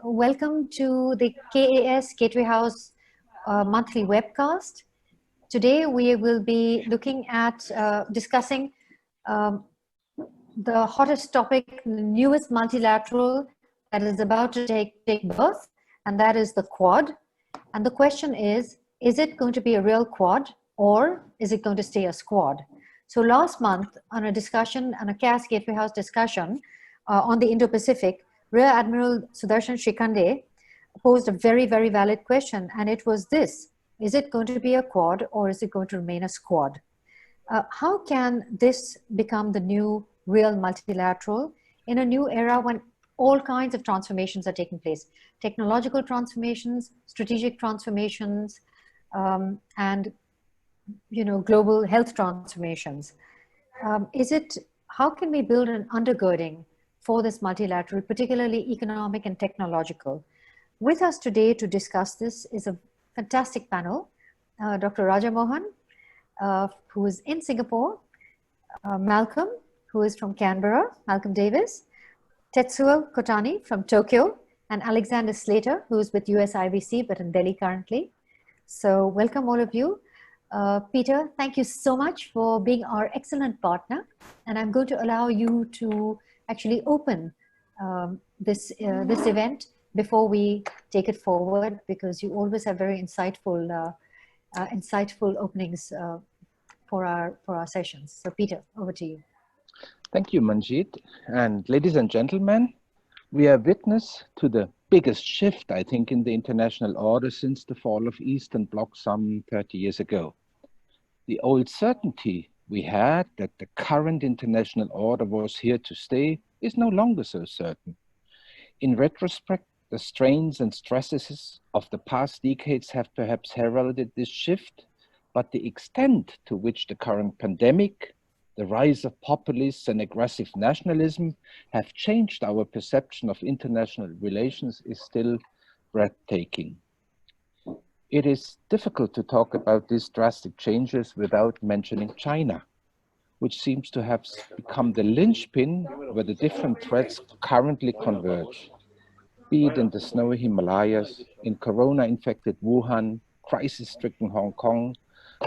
welcome to the KAS Gateway House monthly webcast. Today we will be looking at discussing the hottest topic, the newest multilateral that is about to take birth, and that is the Quad. And the question is it going to be a real Quad or is it going to stay a Squad? So last month on a discussion, on a KAS Gateway House discussion on the Indo-Pacific, Rear Admiral Sudarshan Shrikande posed a very, very valid question, and it was this: is it going to be a Quad or is it going to remain a Squad? How can this become the new real multilateral in a new era when all kinds of transformations are taking place? Technological transformations, strategic transformations, and global health transformations. How can we build an undergirding for this multilateral, particularly economic and technological? With us today to discuss this is a fantastic panel. Dr. Raja Mohan, who is in Singapore, Malcolm, who is from Canberra, Malcolm Davis, Tetsuo Kotani from Tokyo, and Alexander Slater, who is with US IVC but in Delhi currently. So welcome all of you. Peter, thank you so much for being our excellent partner. And I'm going to allow you to actually open this event before we take it forward, because you always have very insightful openings for our sessions. So Peter, over to you. Thank you, Manjeet. And ladies and gentlemen, we are witness to the biggest shift, I think, in the international order since the fall of Eastern Bloc some 30 years ago. The old certainty we had that the current international order was here to stay is no longer so certain. In retrospect, the strains and stresses of the past decades have perhaps heralded this shift, but the extent to which the current pandemic, the rise of populists and aggressive nationalism have changed our perception of international relations is still breathtaking. It is difficult to talk about these drastic changes without mentioning China, which seems to have become the linchpin where the different threats currently converge. Be it in the snowy Himalayas, in corona-infected Wuhan, crisis-stricken Hong Kong,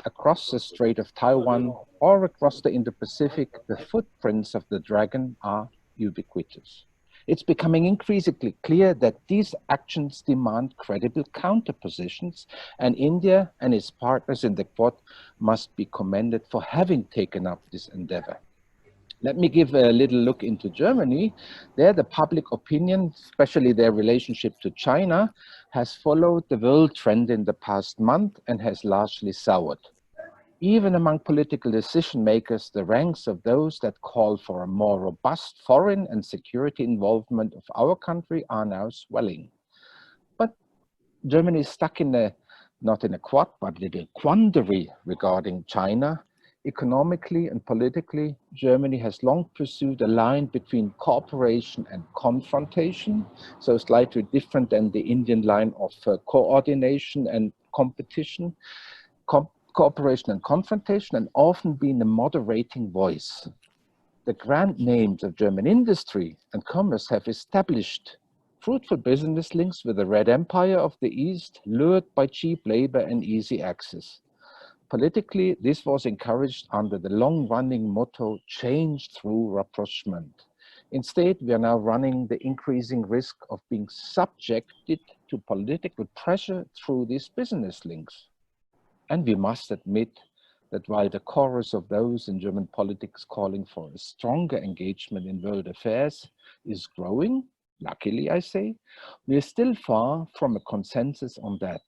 across the Strait of Taiwan, or across the Indo-Pacific, the footprints of the dragon are ubiquitous. It's becoming increasingly clear that these actions demand credible counterpositions, and India and its partners in the Quad must be commended for having taken up this endeavor. Let me give a little look into Germany. There, the public opinion, especially their relationship to China, has followed the world trend in the past month and has largely soured. Even among political decision makers, the ranks of those that call for a more robust foreign and security involvement of our country are now swelling. But Germany is stuck in not in a quad, but in a quandary regarding China. Economically and politically, Germany has long pursued a line between cooperation and confrontation, so slightly different than the Indian line of coordination and competition. Cooperation and confrontation, and often been a moderating voice. The grand names of German industry and commerce have established fruitful business links with the Red Empire of the East, lured by cheap labor and easy access. Politically, this was encouraged under the long-running motto, change through rapprochement. Instead, we are now running the increasing risk of being subjected to political pressure through these business links. And we must admit that while the chorus of those in German politics calling for a stronger engagement in world affairs is growing, luckily I say, we are still far from a consensus on that.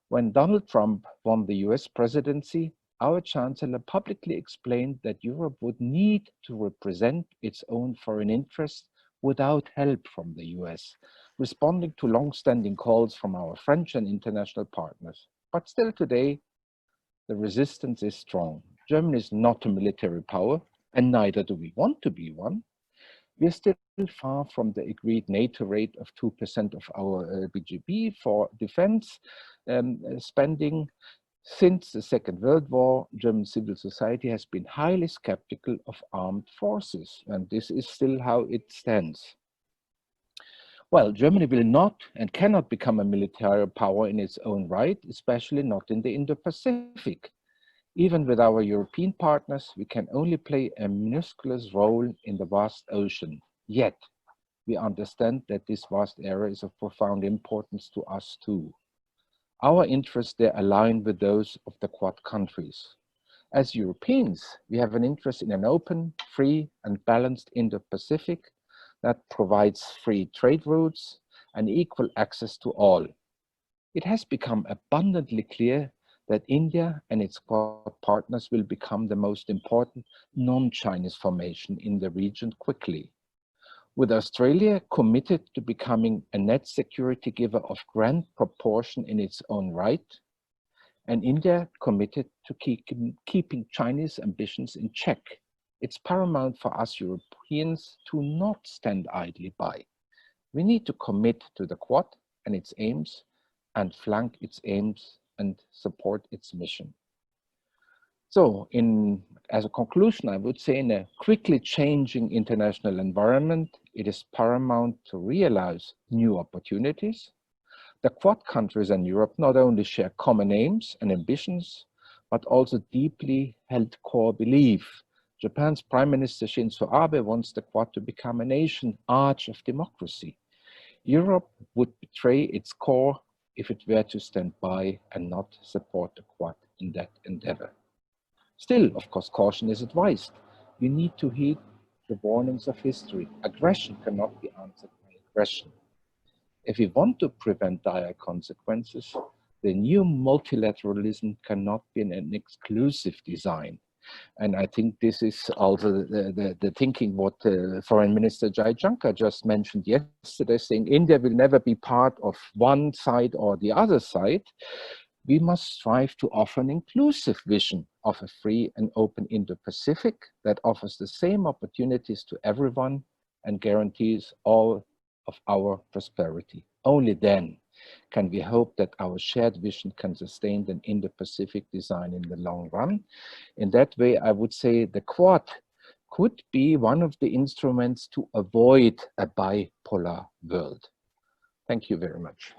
When Donald Trump won the US presidency, our chancellor publicly explained that Europe would need to represent its own foreign interests without help from the US, responding to long-standing calls from our French and international partners. But still today, the resistance is strong. Germany is not a military power, and neither do we want to be one. We are still far from the agreed NATO rate of 2% of our BGB for defense spending. Since the Second World War, German civil society has been highly skeptical of armed forces, and this is still how it stands. Well, Germany will not and cannot become a military power in its own right, especially not in the Indo-Pacific. Even with our European partners, we can only play a minuscule role in the vast ocean. Yet, we understand that this vast area is of profound importance to us too. Our interests there align with those of the Quad countries. As Europeans, we have an interest in an open, free, and balanced Indo-Pacific that provides free trade routes and equal access to all. It has become abundantly clear that India and its Quad partners will become the most important non-Chinese formation in the region quickly. With Australia committed to becoming a net security giver of grand proportion in its own right, and India committed to keeping Chinese ambitions in check, it's paramount for us Europeans to not stand idly by. We need to commit to the Quad and its aims and flank its aims and support its mission. So as a conclusion, I would say in a quickly changing international environment, it is paramount to realize new opportunities. The Quad countries and Europe not only share common aims and ambitions, but also deeply held core belief. Japan's Prime Minister Shinzo Abe wants the Quad to become a nation arch of democracy. Europe would betray its core if it were to stand by and not support the Quad in that endeavor. Still, of course, caution is advised. You need to heed the warnings of history. Aggression cannot be answered by aggression. If we want to prevent dire consequences, the new multilateralism cannot be an exclusive design. And I think this is also the thinking what Foreign Minister Jaishankar just mentioned yesterday, saying India will never be part of one side or the other side. We must strive to offer an inclusive vision of a free and open Indo-Pacific that offers the same opportunities to everyone and guarantees all of our prosperity. Only then can we hope that our shared vision can sustain an Indo-Pacific design in the long run. In that way, I would say the Quad could be one of the instruments to avoid a bipolar world. Thank you very much.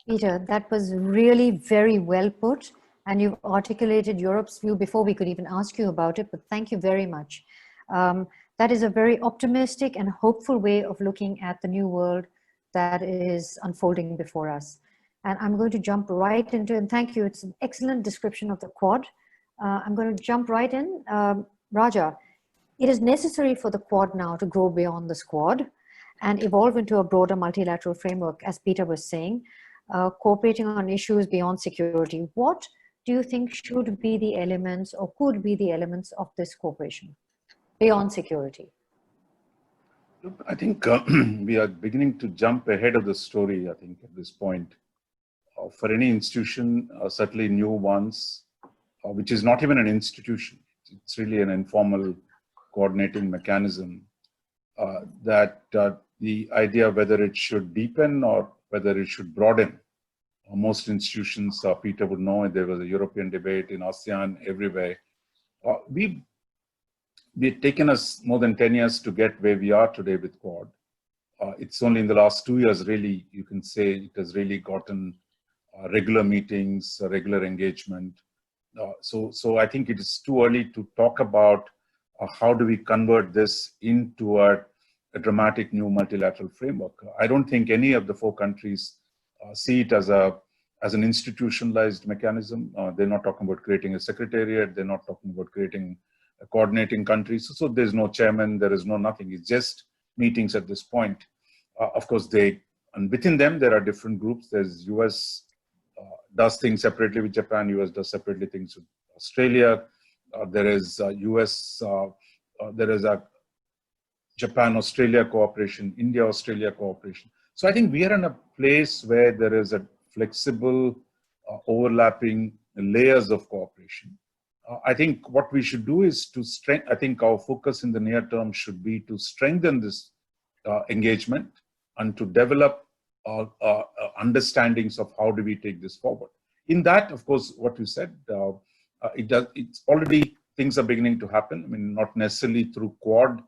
Peter, that was really very well put, and you've articulated Europe's view before we could even ask you about it, but thank you very much. That is a very optimistic and hopeful way of looking at the new world that is unfolding before us. And I'm going to jump right into, and thank you, it's an excellent description of the Quad. I'm going to jump right in. Raja, it is necessary for the Quad now to grow beyond the Squad and evolve into a broader multilateral framework, as Peter was saying, cooperating on issues beyond security. What do you think should be the elements or could be the elements of this cooperation beyond security? I think we are beginning to jump ahead of the story, I think, at this point. For any institution, certainly new ones, which is not even an institution, it's really an informal coordinating mechanism, that the idea whether it should deepen or whether it should broaden. Most institutions, Peter would know, there was a European debate in ASEAN, everywhere. It's taken us more than 10 years to get where we are today with Quad. It's only in the last 2 years, really, you can say it has really gotten regular meetings, regular engagement. So I think it is too early to talk about how do we convert this into a dramatic new multilateral framework. I don't think any of the 4 countries see it as an institutionalized mechanism. They're not talking about creating a secretariat. They're not talking about creating a coordinating countries. So there's no chairman. There is no nothing. It's just meetings at this point. Of course, and within them, there are different groups. There's US does things separately with Japan. US does separately things with Australia. There is US, there is a Japan-Australia cooperation, India-Australia cooperation. So I think we are in a place where there is a flexible, overlapping layers of cooperation. I think what we should do is to strengthen, I think our focus in the near term should be to strengthen this engagement and to develop understandings of how do we take this forward. In that, of course, what you said, it's already, things are beginning to happen. I mean, not necessarily through Quad,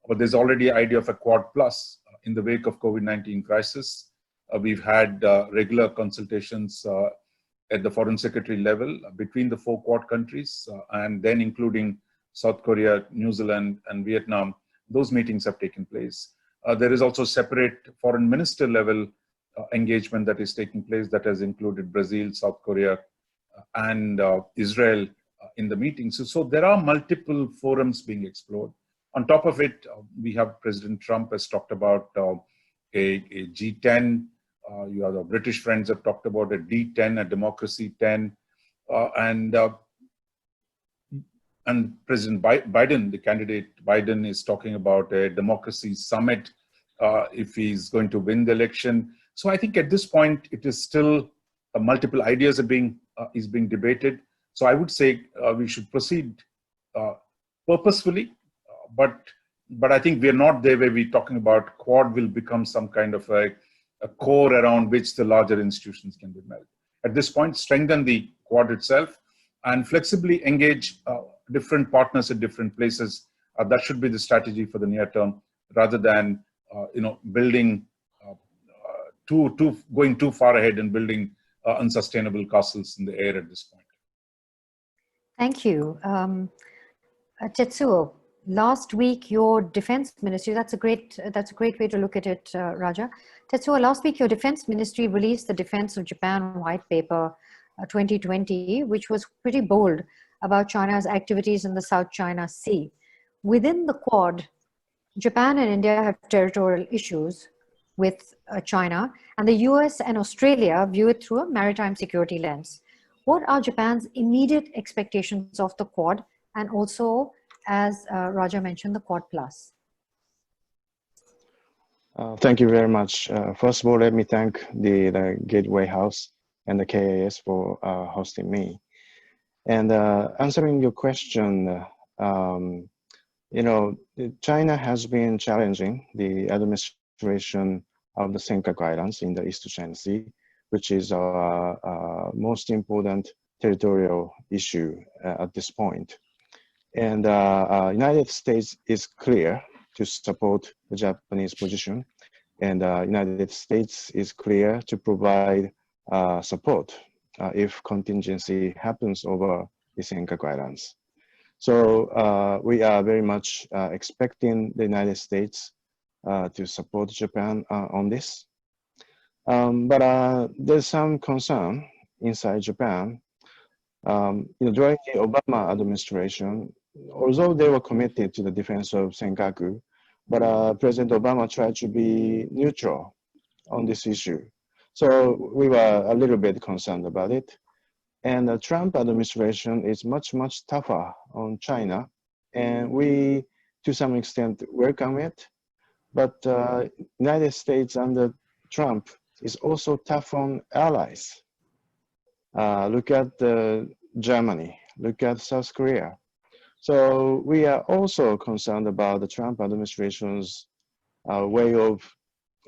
but there's already idea of a Quad plus. in the wake of COVID-19 crisis. We've had regular consultations at the foreign secretary level between the 4 Quad countries, and then including South Korea, New Zealand, and Vietnam. Those meetings have taken place. There is also separate foreign minister level engagement that is taking place that has included Brazil, South Korea, and Israel in the meetings. So there are multiple forums being explored. On top of it, we have President Trump has talked about a G10. You have the British friends have talked about a D10, a democracy 10, and President Biden, the candidate Biden, is talking about a democracy summit if he's going to win the election. So I think at this point, it is still multiple ideas are being debated. So I would say we should proceed purposefully, but I think we're not there where we're talking about Quad will become some kind of a core around which the larger institutions can be met. At this point, strengthen the Quad itself and flexibly engage different partners at different places. That should be the strategy for the near term, rather than building going too far ahead and building unsustainable castles in the air at this point. Thank you. Tetsuo, last week your defense ministry, that's a great way to look at it, Raja. Tetsuo, last week your defense ministry released the Defense of Japan White Paper 2020, which was pretty bold about China's activities in the South China Sea. Within the Quad, Japan and India have territorial issues with China, and the US and Australia view it through a maritime security lens. What are Japan's immediate expectations of the Quad, and also, as Raja mentioned, the Quad Plus? Thank you very much. First of all, let me thank the Gateway House and the KAS for hosting me. And answering your question, China has been challenging the administration of the Senkaku Islands in the East China Sea, which is our most important territorial issue at this point. And United States is clear to support the Japanese position, and United States is clear to provide support if contingency happens over the Senkaku Islands. So we are very much expecting the United States to support Japan on this. But there's some concern inside Japan. During the Obama administration, although they were committed to the defense of Senkaku, but President Obama tried to be neutral on this issue. So we were a little bit concerned about it. And the Trump administration is much, much tougher on China. And we, to some extent, welcome it. But United States under Trump is also tough on allies. Look at Germany, look at South Korea. So we are also concerned about the Trump administration's way of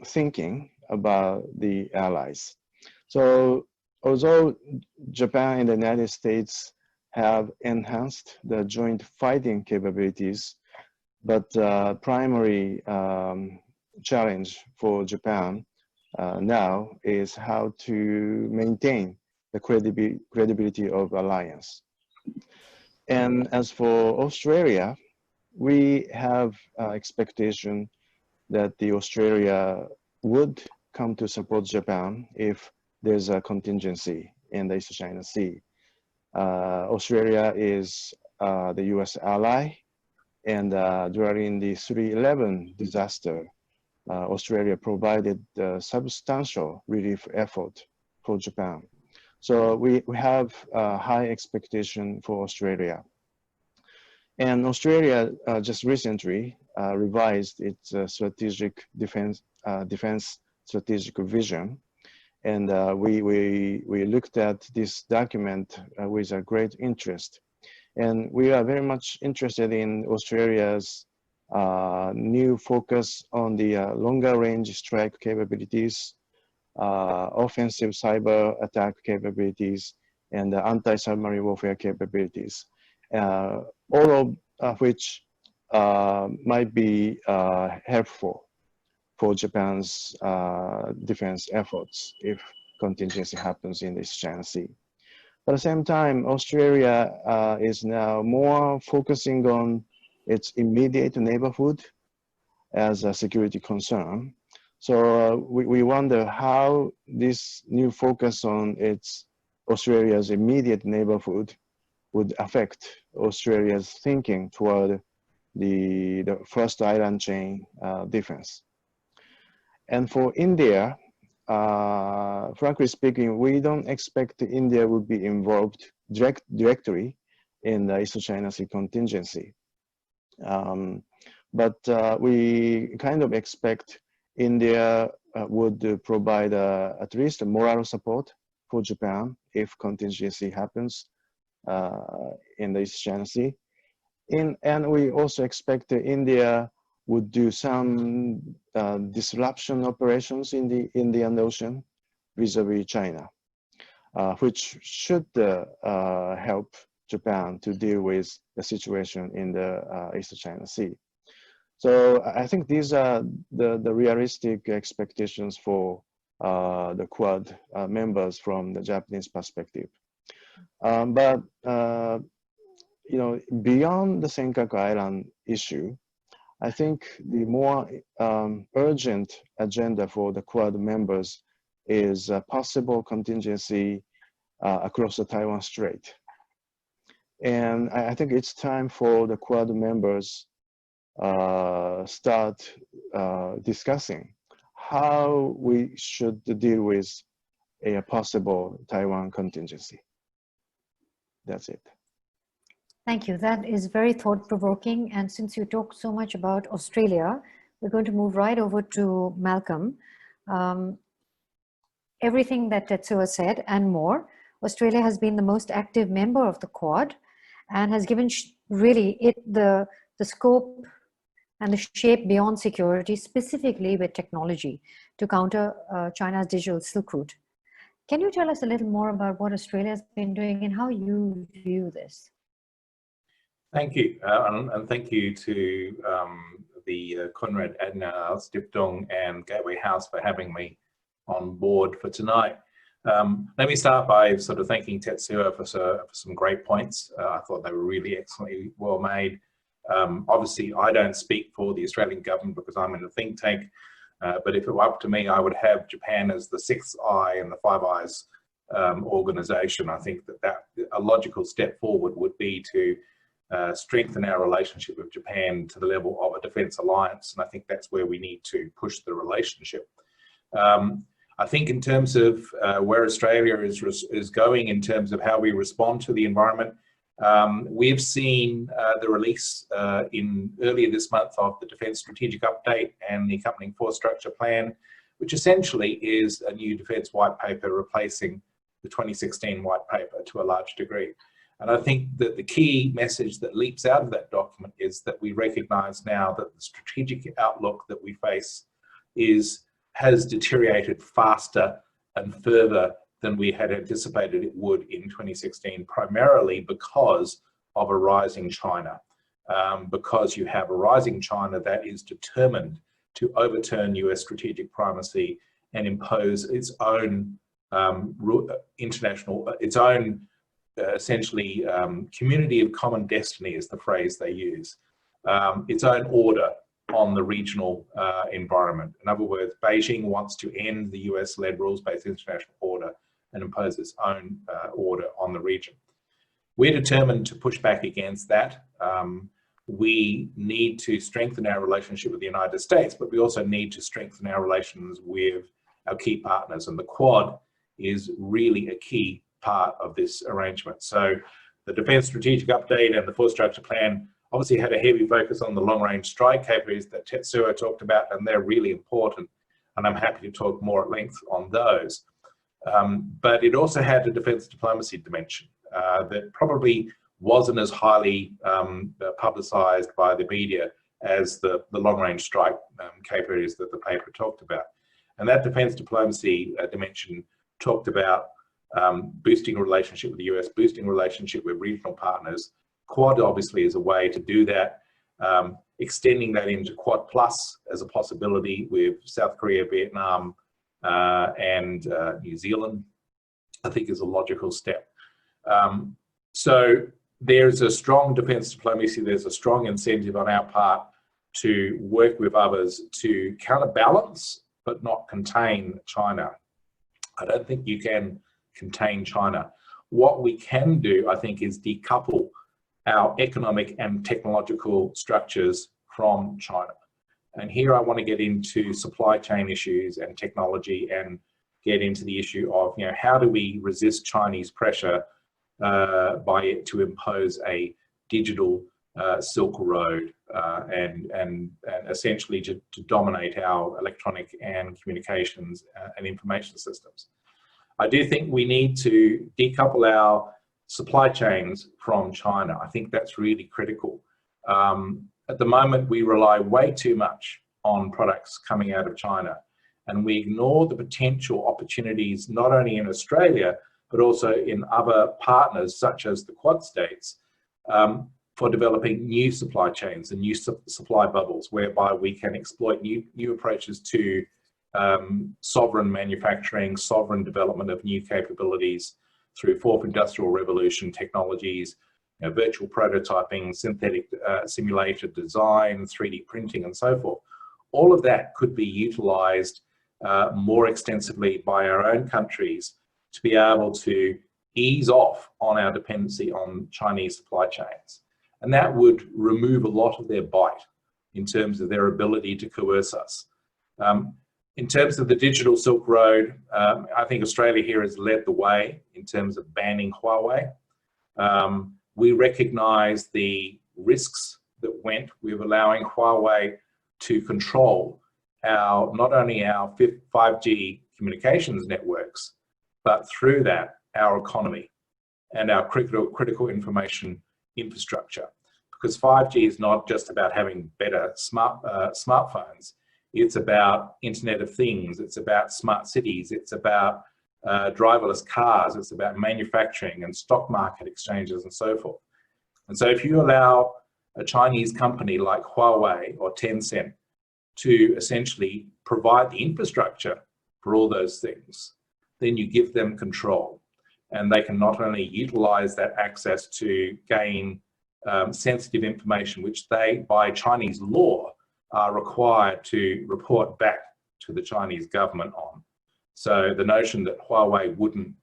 thinking about the allies. So although Japan and the United States have enhanced the joint fighting capabilities, but primary challenge for Japan now is how to maintain the credibility of alliance. And as for Australia, we have expectation that the Australia would come to support Japan if there's a contingency in the East China Sea. Australia is the US ally, and during the 3/11 disaster, Australia provided substantial relief effort for Japan. So we have a high expectation for Australia. And Australia just recently revised its strategic defense strategic vision. And we looked at this document with a great interest. And we are very much interested in Australia's new focus on the longer range strike capabilities, offensive cyber attack capabilities, and anti-submarine warfare capabilities, all of which might be helpful for Japan's defense efforts if contingency happens in the East China Sea. But at the same time, Australia is now more focusing on its immediate neighborhood as a security concern. So we wonder how this new focus on Australia's immediate neighborhood would affect Australia's thinking toward the first island chain defense. And for India, frankly speaking, we don't expect India would be involved directly in the East China Sea contingency. But we kind of expect India would provide at least a moral support for Japan if contingency happens in the East China Sea. And we also expect India would do some disruption operations in the Indian Ocean vis-a-vis China, which should help Japan to deal with the situation in the East China Sea. So I think these are the realistic expectations for the Quad members from the Japanese perspective. But you know, beyond the Senkaku Island issue, I think the more urgent agenda for the Quad members is a possible contingency across the Taiwan Strait. And I think it's time for the Quad members start discussing how we should deal with a possible Taiwan contingency. That's it. Thank you. That is very thought-provoking. And since you talked so much about Australia, we're going to move right over to Malcolm. Everything that Tetsuo said and more, Australia has been the most active member of the Quad and has given really it the scope and the shape beyond security, specifically with technology, to counter China's digital Silk Route. Can you tell us a little more about what Australia has been doing and how you view this? Thank you, and thank you to the Konrad Adenauer Stiftung and Gateway House for having me on board for tonight. Let me start by sort of thanking Tetsuo for some great points. I thought they were really excellently well made. Obviously, I don't speak for the Australian government because I'm in a think tank, but if it were up to me, I would have Japan as the sixth eye in the Five Eyes organization. I think that a logical step forward would be to strengthen our relationship with Japan to the level of a defense alliance, and I think that's where we need to push the relationship. I think in terms of where Australia is going in terms of how we respond to the environment, we've seen the release earlier this month of the Defence Strategic Update and the accompanying Force Structure Plan, which essentially is a new defence white paper replacing the 2016 white paper to a large degree. And I think that the key message that leaps out of that document is that we recognise now that the strategic outlook that we face has deteriorated faster and further than we had anticipated it would in 2016, primarily because of a rising China. Because you have a rising China that is determined to overturn US strategic primacy and impose its own essentially community of common destiny is the phrase they use, its own order on the regional environment. In other words, Beijing wants to end the US-led rules-based international order and impose its own order on the region. We're determined to push back against that. We need to strengthen our relationship with the United States, but we also need to strengthen our relations with our key partners, and the Quad is really a key part of this arrangement. So the Defence Strategic Update and the Force Structure Plan obviously had a heavy focus on the long-range strike capabilities that Tetsuo talked about, and they're really important, and I'm happy to talk more at length on those. But it also had a defence diplomacy dimension that probably wasn't as highly publicised by the media as the long-range strike capabilities that the paper talked about. And that defence diplomacy dimension talked about boosting a relationship with the US, boosting relationship with regional partners. Quad obviously is a way to do that. Extending that into Quad Plus as a possibility with South Korea, Vietnam, and New Zealand, I think is a logical step. So there's a strong defense diplomacy, there's a strong incentive on our part to work with others to counterbalance but not contain China. I don't think you can contain China. What we can do, I think, is decouple our economic and technological structures from China. And here I want to get into supply chain issues and technology and get into the issue of, you know, how do we resist Chinese pressure by it to impose a digital Silk Road and essentially to dominate our electronic and communications and information systems. I do think we need to decouple our supply chains from China. I think that's really critical. At the moment, we rely way too much on products coming out of China, and we ignore the potential opportunities not only in Australia, but also in other partners such as the Quad states for developing new supply chains and new supply bubbles whereby we can exploit new approaches to sovereign manufacturing, sovereign development of new capabilities through fourth industrial revolution technologies, you know, virtual prototyping, synthetic simulated design, 3D printing, and so forth. All of that could be utilized more extensively by our own countries to be able to ease off on our dependency on Chinese supply chains. And that would remove a lot of their bite in terms of their ability to coerce us. In terms of the digital Silk Road, I think Australia here has led the way in terms of banning Huawei. We recognize the risks that went with allowing Huawei to control not only our 5G communications networks, but through that, our economy and our critical information infrastructure. Because 5G is not just about having better smartphones, it's about Internet of Things, it's about smart cities, it's about driverless cars, it's about manufacturing and stock market exchanges and so forth. And so if you allow a Chinese company like Huawei or Tencent to essentially provide the infrastructure for all those things, then you give them control. And they can not only utilize that access to gain sensitive information, which they, by Chinese law, are required to report back to the Chinese government on. So the notion that Huawei wouldn't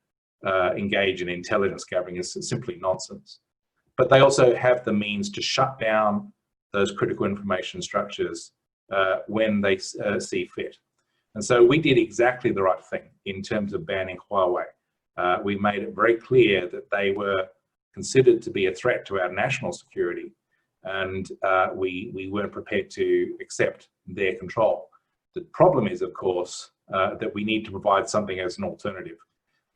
engage in intelligence gathering is simply nonsense. But they also have the means to shut down those critical information structures when they see fit. And so we did exactly the right thing in terms of banning Huawei. We made it very clear that they were considered to be a threat to our national security, and we weren't prepared to accept their control. The problem is, of course, that we need to provide something as an alternative.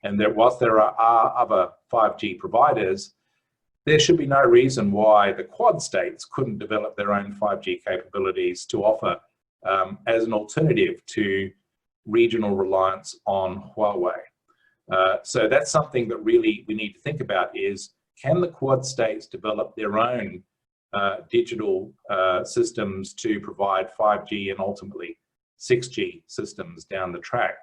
And that whilst there are other 5G providers, there should be no reason why the Quad states couldn't develop their own 5G capabilities to offer as an alternative to regional reliance on Huawei. So that's something that really we need to think about is, can the Quad states develop their own digital systems to provide 5G and ultimately 6G systems down the track?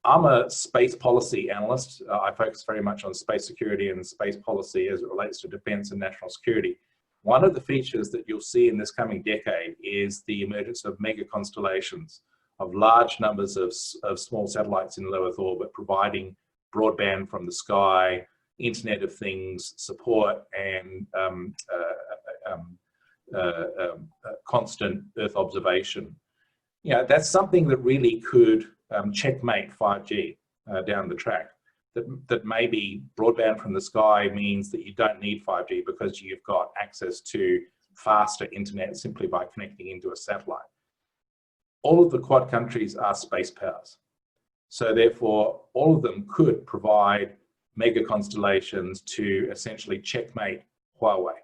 I'm a space policy analyst. I focus very much on space security and space policy as it relates to defense and national security. One of the features that you'll see in this coming decade is the emergence of mega constellations, of large numbers of small satellites in low Earth orbit, providing broadband from the sky, Internet of Things support, and constant Earth observation. Yeah, that's something that really could checkmate 5G down the track. That maybe broadband from the sky means that you don't need 5G because you've got access to faster internet simply by connecting into a satellite. All of the Quad countries are space powers. So therefore, all of them could provide mega constellations to essentially checkmate Huawei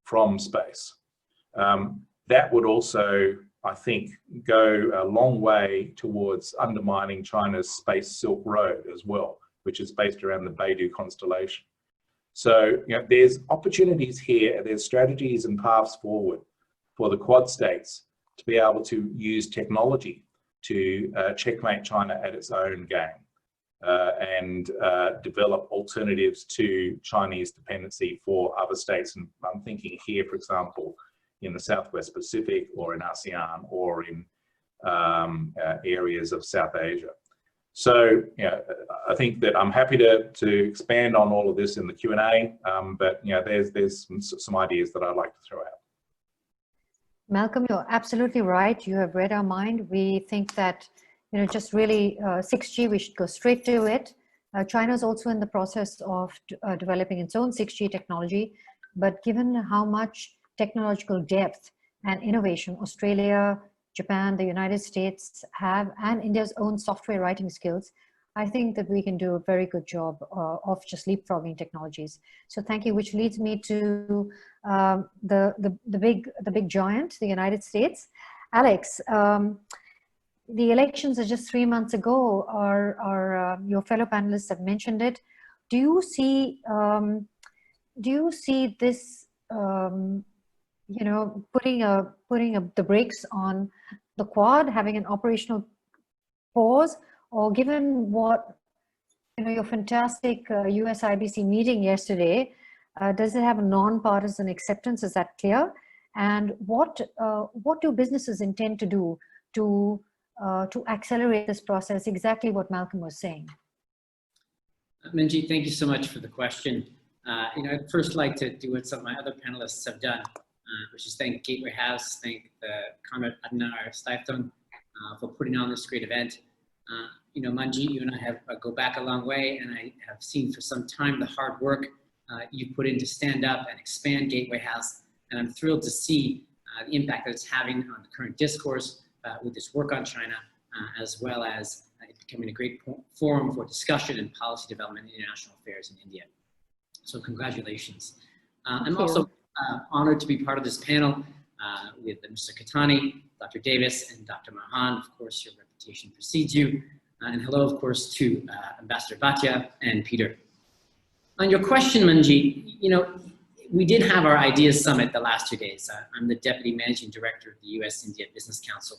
from space. That would also, I think, go a long way towards undermining China's space Silk Road as well, which is based around the Beidou constellation. So, you know, there's opportunities here, there's strategies and paths forward for the Quad states to be able to use technology to checkmate China at its own game and develop alternatives to Chinese dependency for other states. And I'm thinking here, for example, in the Southwest Pacific or in ASEAN or in areas of South Asia. So, you know, I think that I'm happy to expand on all of this in the Q&A, but, you know, there's some ideas that I'd like to throw out. Malcolm, you're absolutely right. You have read our mind. We think that, you know, just really 6G, we should go straight to it. China is also in the process of developing its own 6G technology, but given how much technological depth and innovation Australia, Japan, the United States have, and India's own software writing skills, I think that we can do a very good job of just leapfrogging technologies. So thank you, which leads me to the big giant, the United States. Alex, the elections are just 3 months ago. Your fellow panelists have mentioned it. Do you see this, you know, putting the brakes on the Quad, having an operational pause, or given what, you know, your fantastic US IBC meeting yesterday, does it have a non-partisan acceptance? Is that clear? And what do businesses intend to do to accelerate this process? Exactly what Malcolm was saying. Manjeet, thank you so much for the question. You know, I'd first like to do what some of my other panelists have done, which is thank Gateway House, thank the Konrad Adenauer Stiftung for putting on this great event. You know, Manjeet, you and I have go back a long way, and I have seen for some time the hard work you put in to stand up and expand Gateway House, and I'm thrilled to see the impact that it's having on the current discourse with this work on China, as well as it becoming a great forum for discussion and policy development in international affairs in India. So congratulations. I'm also honored to be part of this panel with Mr. Katani, Dr. Davis, and Dr. Mohan. Of course, your reputation precedes you. And hello, of course, to Ambassador Bhatia and Peter. On your question, Manjeet, you know, we did have our Ideas Summit the last 2 days. I'm the Deputy Managing Director of the US-India Business Council.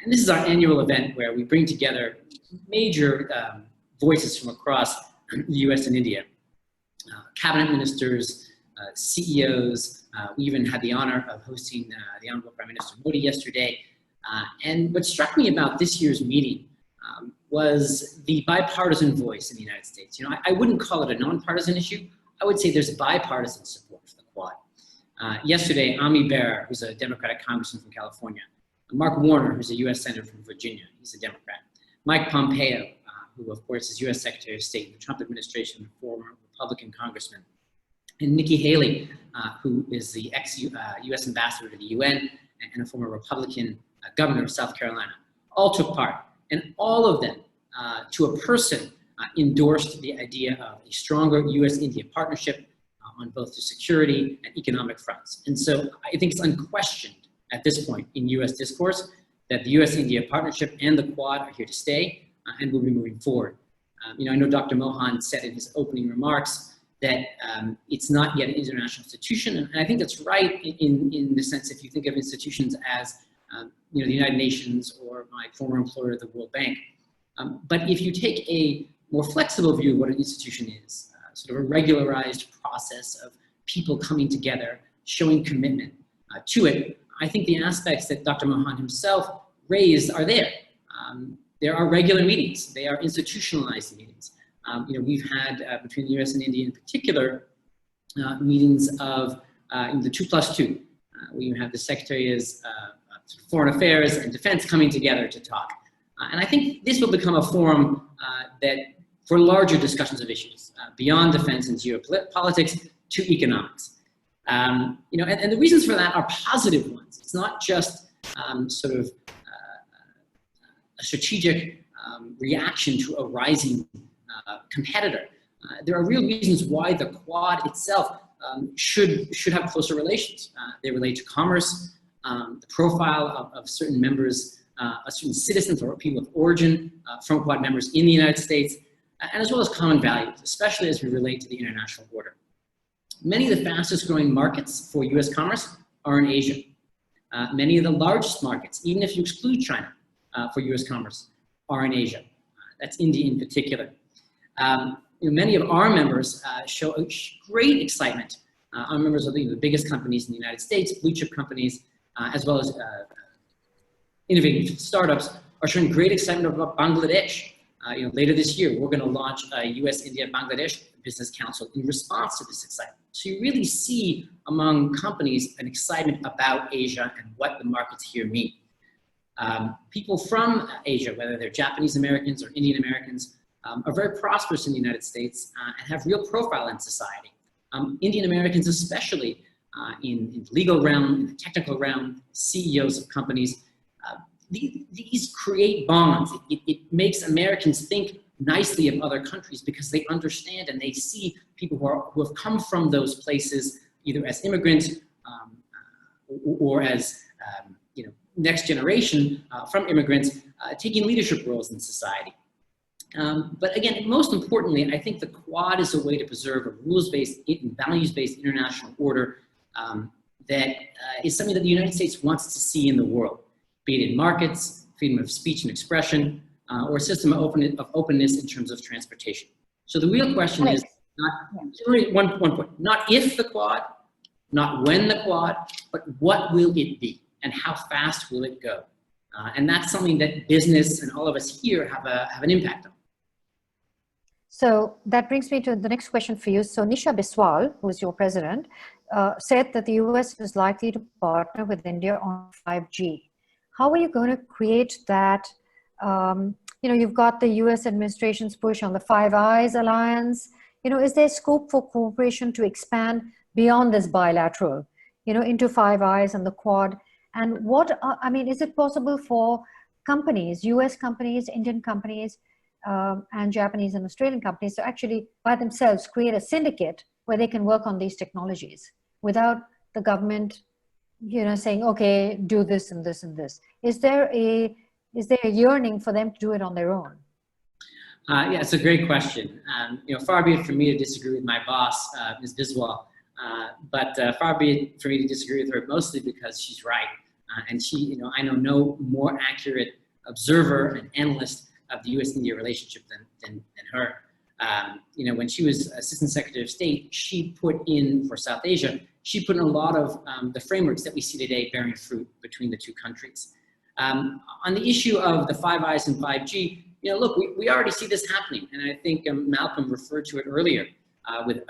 And this is our annual event where we bring together major voices from across the US and India. Cabinet ministers, CEOs. We even had the honor of hosting the Honorable Prime Minister Modi yesterday. And what struck me about this year's meeting was the bipartisan voice in the United States. You know, I wouldn't call it a nonpartisan issue. I would say there's bipartisan support for the Quad. Yesterday, Ami Bera, who's a Democratic congressman from California, Mark Warner, who's a US Senator from Virginia, he's a Democrat, Mike Pompeo, who of course is US Secretary of State in the Trump administration, former Republican congressman, and Nikki Haley, who is the ex-US ambassador to the UN and a former Republican governor of South Carolina, all took part. And all of them, to a person, endorsed the idea of a stronger US-India partnership on both the security and economic fronts. And so I think it's unquestioned at this point in US discourse that the US-India partnership and the Quad are here to stay and will be moving forward. You know, I know Dr. Mohan said in his opening remarks that it's not yet an international institution, and I think that's right in the sense if you think of institutions as you know, the United Nations or my former employer, the World Bank. But if you take a more flexible view of what an institution is, sort of a regularized process of people coming together, showing commitment to it, I think the aspects that Dr. Mohan himself raised are there. There are regular meetings. They are institutionalized meetings. You know, we've had between the US and India in particular, meetings of in the 2+2. We have the Secretaries of Foreign Affairs and Defense coming together to talk. And I think this will become a forum that for larger discussions of issues beyond defense and geopolitics to economics. You know, and the reasons for that are positive ones. It's not just sort of a strategic reaction to a rising competitor. There are real reasons why the Quad itself should have closer relations. They relate to commerce, the profile of certain members, certain citizens or people of origin from Quad members in the United States, and as well as common values, especially as we relate to the international order. Many of the fastest growing markets for US commerce are in Asia. Many of the largest markets, even if you exclude China for US commerce, are in Asia. That's India in particular. Many of our members show great excitement. Our members are the biggest companies in the United States, blue chip companies, as well as innovative startups are showing great excitement about Bangladesh. Later this year, we're going to launch a US-India-Bangladesh Business Council in response to this excitement. So you really see among companies an excitement about Asia and what the markets here mean. People from Asia, whether they're Japanese Americans or Indian Americans, are very prosperous in the United States and have real profile in society. Indian Americans especially in the legal realm, in the technical realm, CEOs of companies, these create bonds. It makes Americans think nicely of other countries because they understand and they see people who have come from those places either as immigrants or as next generation from immigrants taking leadership roles in society. But again, most importantly, I think the Quad is a way to preserve a rules-based and values-based international order that is something that the United States wants to see in the world, be it in markets, freedom of speech and expression, or a system of openness in terms of transportation. So the real question is one point, not if the Quad, not when the Quad, but what will it be and how fast will it go? And that's something that business and all of us here have an impact on. So that brings me to the next question for you. So Nisha Biswal, who is your president, said that the US is likely to partner with India on 5G. How are you going to create that? You've got the US administration's push on the Five Eyes alliance. Is there scope for cooperation to expand beyond this bilateral, into Five Eyes and the Quad? And is it possible for companies, US companies, Indian companies, and Japanese and Australian companies to actually by themselves create a syndicate where they can work on these technologies without the government, saying, okay, do this and this and this? Is there a yearning for them to do it on their own? Yeah, it's a great question. Far be it for me to disagree with my boss, Ms. Biswal, but far be it for me to disagree with her mostly because she's right. And she, I know no more accurate observer and analyst of the US-India relationship than her. When she was Assistant Secretary of State, she put in, for South Asia, she put in a lot of the frameworks that we see today bearing fruit between the two countries. On the issue of the Five Eyes and 5G, look, we already see this happening. And I think Malcolm referred to it earlier with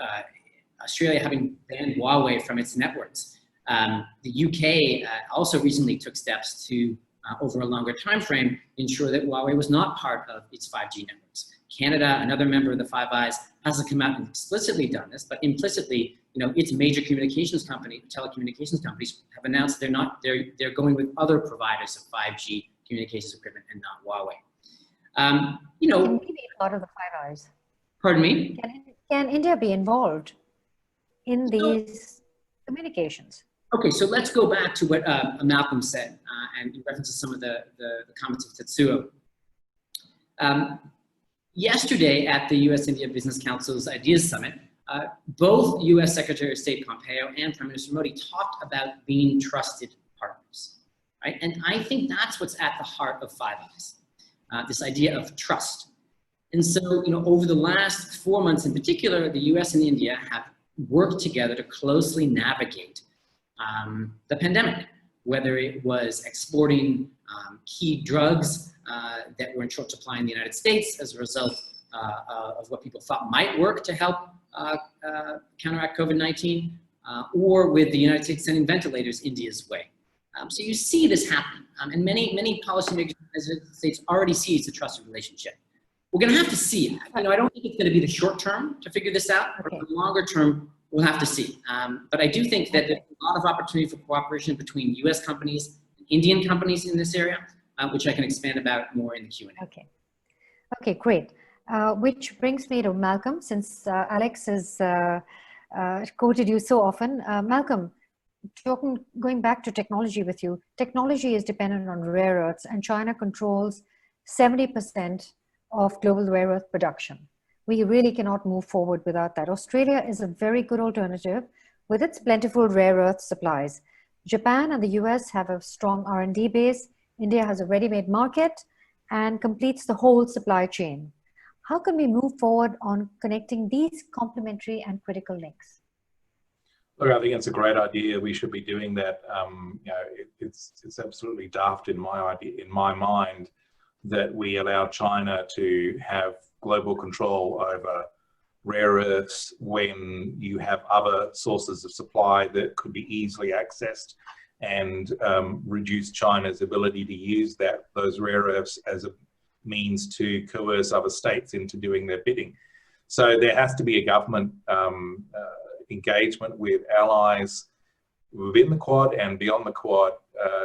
Australia having banned Huawei from its networks. The UK also recently took steps to, over a longer time frame, ensure that Huawei was not part of its 5G networks. Canada, another member of the Five Eyes, hasn't come out and explicitly done this, but implicitly, its major telecommunications companies have announced they're going with other providers of 5G communications equipment and not Huawei. Can India be part of the Five Eyes? Pardon me? Can India be involved in these communications? Okay, so let's go back to what Malcolm said, and in reference to some of the comments of Tetsuo. Yesterday at the US-India Business Council's Ideas Summit, both US Secretary of State Pompeo and Prime Minister Modi talked about being trusted partners, right? And I think that's what's at the heart of Five Eyes, this idea of trust. And so, over the last 4 months in particular, the US and India have worked together to closely navigate the pandemic, whether it was exporting key drugs that were in short supply in the United States as a result of what people thought might work to help counteract COVID-19, or with the United States sending ventilators India's way. So you see this happen, and many policymakers in the United States already see it's a trusted relationship. We're going to have to see. I don't think it's going to be the short term to figure this out, but for the longer term, we'll have to see. But I do think that there's a lot of opportunity for cooperation between US companies and Indian companies in this area, which I can expand about more in the Q&A. Okay, great. Which brings me to Malcolm, since Alex has quoted you so often. Malcolm, going back to technology with you, technology is dependent on rare earths, and China controls 70% of global rare earth production. we really cannot move forward without that. Australia is a very good alternative with its plentiful rare earth supplies. Japan and the US have a strong R&D base. India has a ready-made market and completes the whole supply chain. How can we move forward on connecting these complementary and critical links? Look, I think it's a great idea. We should be doing that. You know, it's absolutely daft in my mind that we allow China to have global control over rare earths when you have other sources of supply that could be easily accessed, and reduce China's ability to use those rare earths as a means to coerce other states into doing their bidding. So there has to be a government engagement with allies within the Quad and beyond the Quad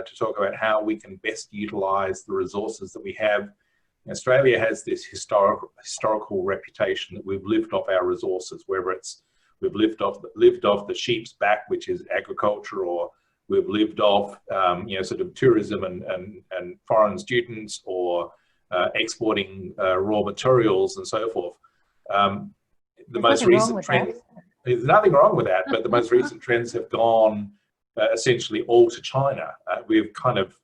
to talk about how we can best utilize the resources that we have. Australia has this historical reputation that we've lived off our resources, whether it's we've lived off the sheep's back, which is agriculture, or we've lived off you know, sort of tourism and foreign students, or exporting raw materials and so forth. The most recent trend, there's nothing wrong with that, but the most recent trends have gone essentially all to China. We've kind of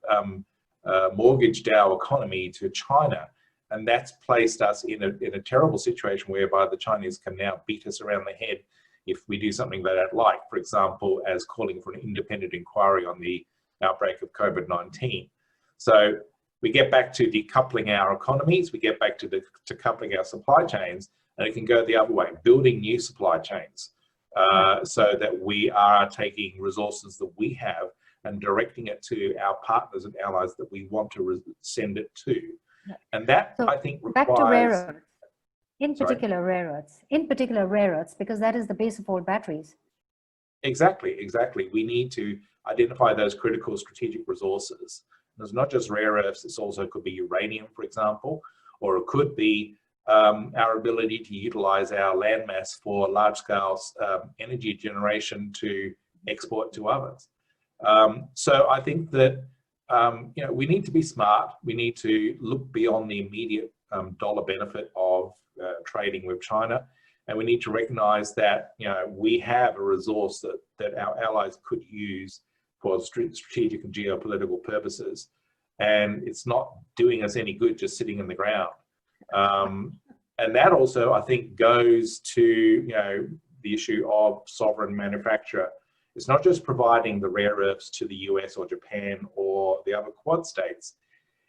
mortgaged our economy to China, and that's placed us in a terrible situation whereby the Chinese can now beat us around the head if we do something they don't like, for example, as calling for an independent inquiry on the outbreak of COVID-19. So we get back to decoupling our economies, we get back to coupling our supply chains, and it can go the other way, building new supply chains so that we are taking resources that we have and directing it to our partners and allies that we want to send it to. And that, so I think, requires... Back to rare earths. In particular rare earths, because that is the base of all batteries. Exactly. We need to identify those critical strategic resources. It's not just rare earths, it also could be uranium, for example, or it could be our ability to utilize our landmass for large-scale energy generation to export to others. So I think that you know, we need to be smart. We need to look beyond the immediate dollar benefit of trading with China, and we need to recognize that, you know, we have a resource that our allies could use for strategic and geopolitical purposes, and it's not doing us any good just sitting in the ground. And that also, I think, goes to, you know, the issue of sovereign manufacture. It's not just providing the rare earths to the US or Japan or the other Quad states.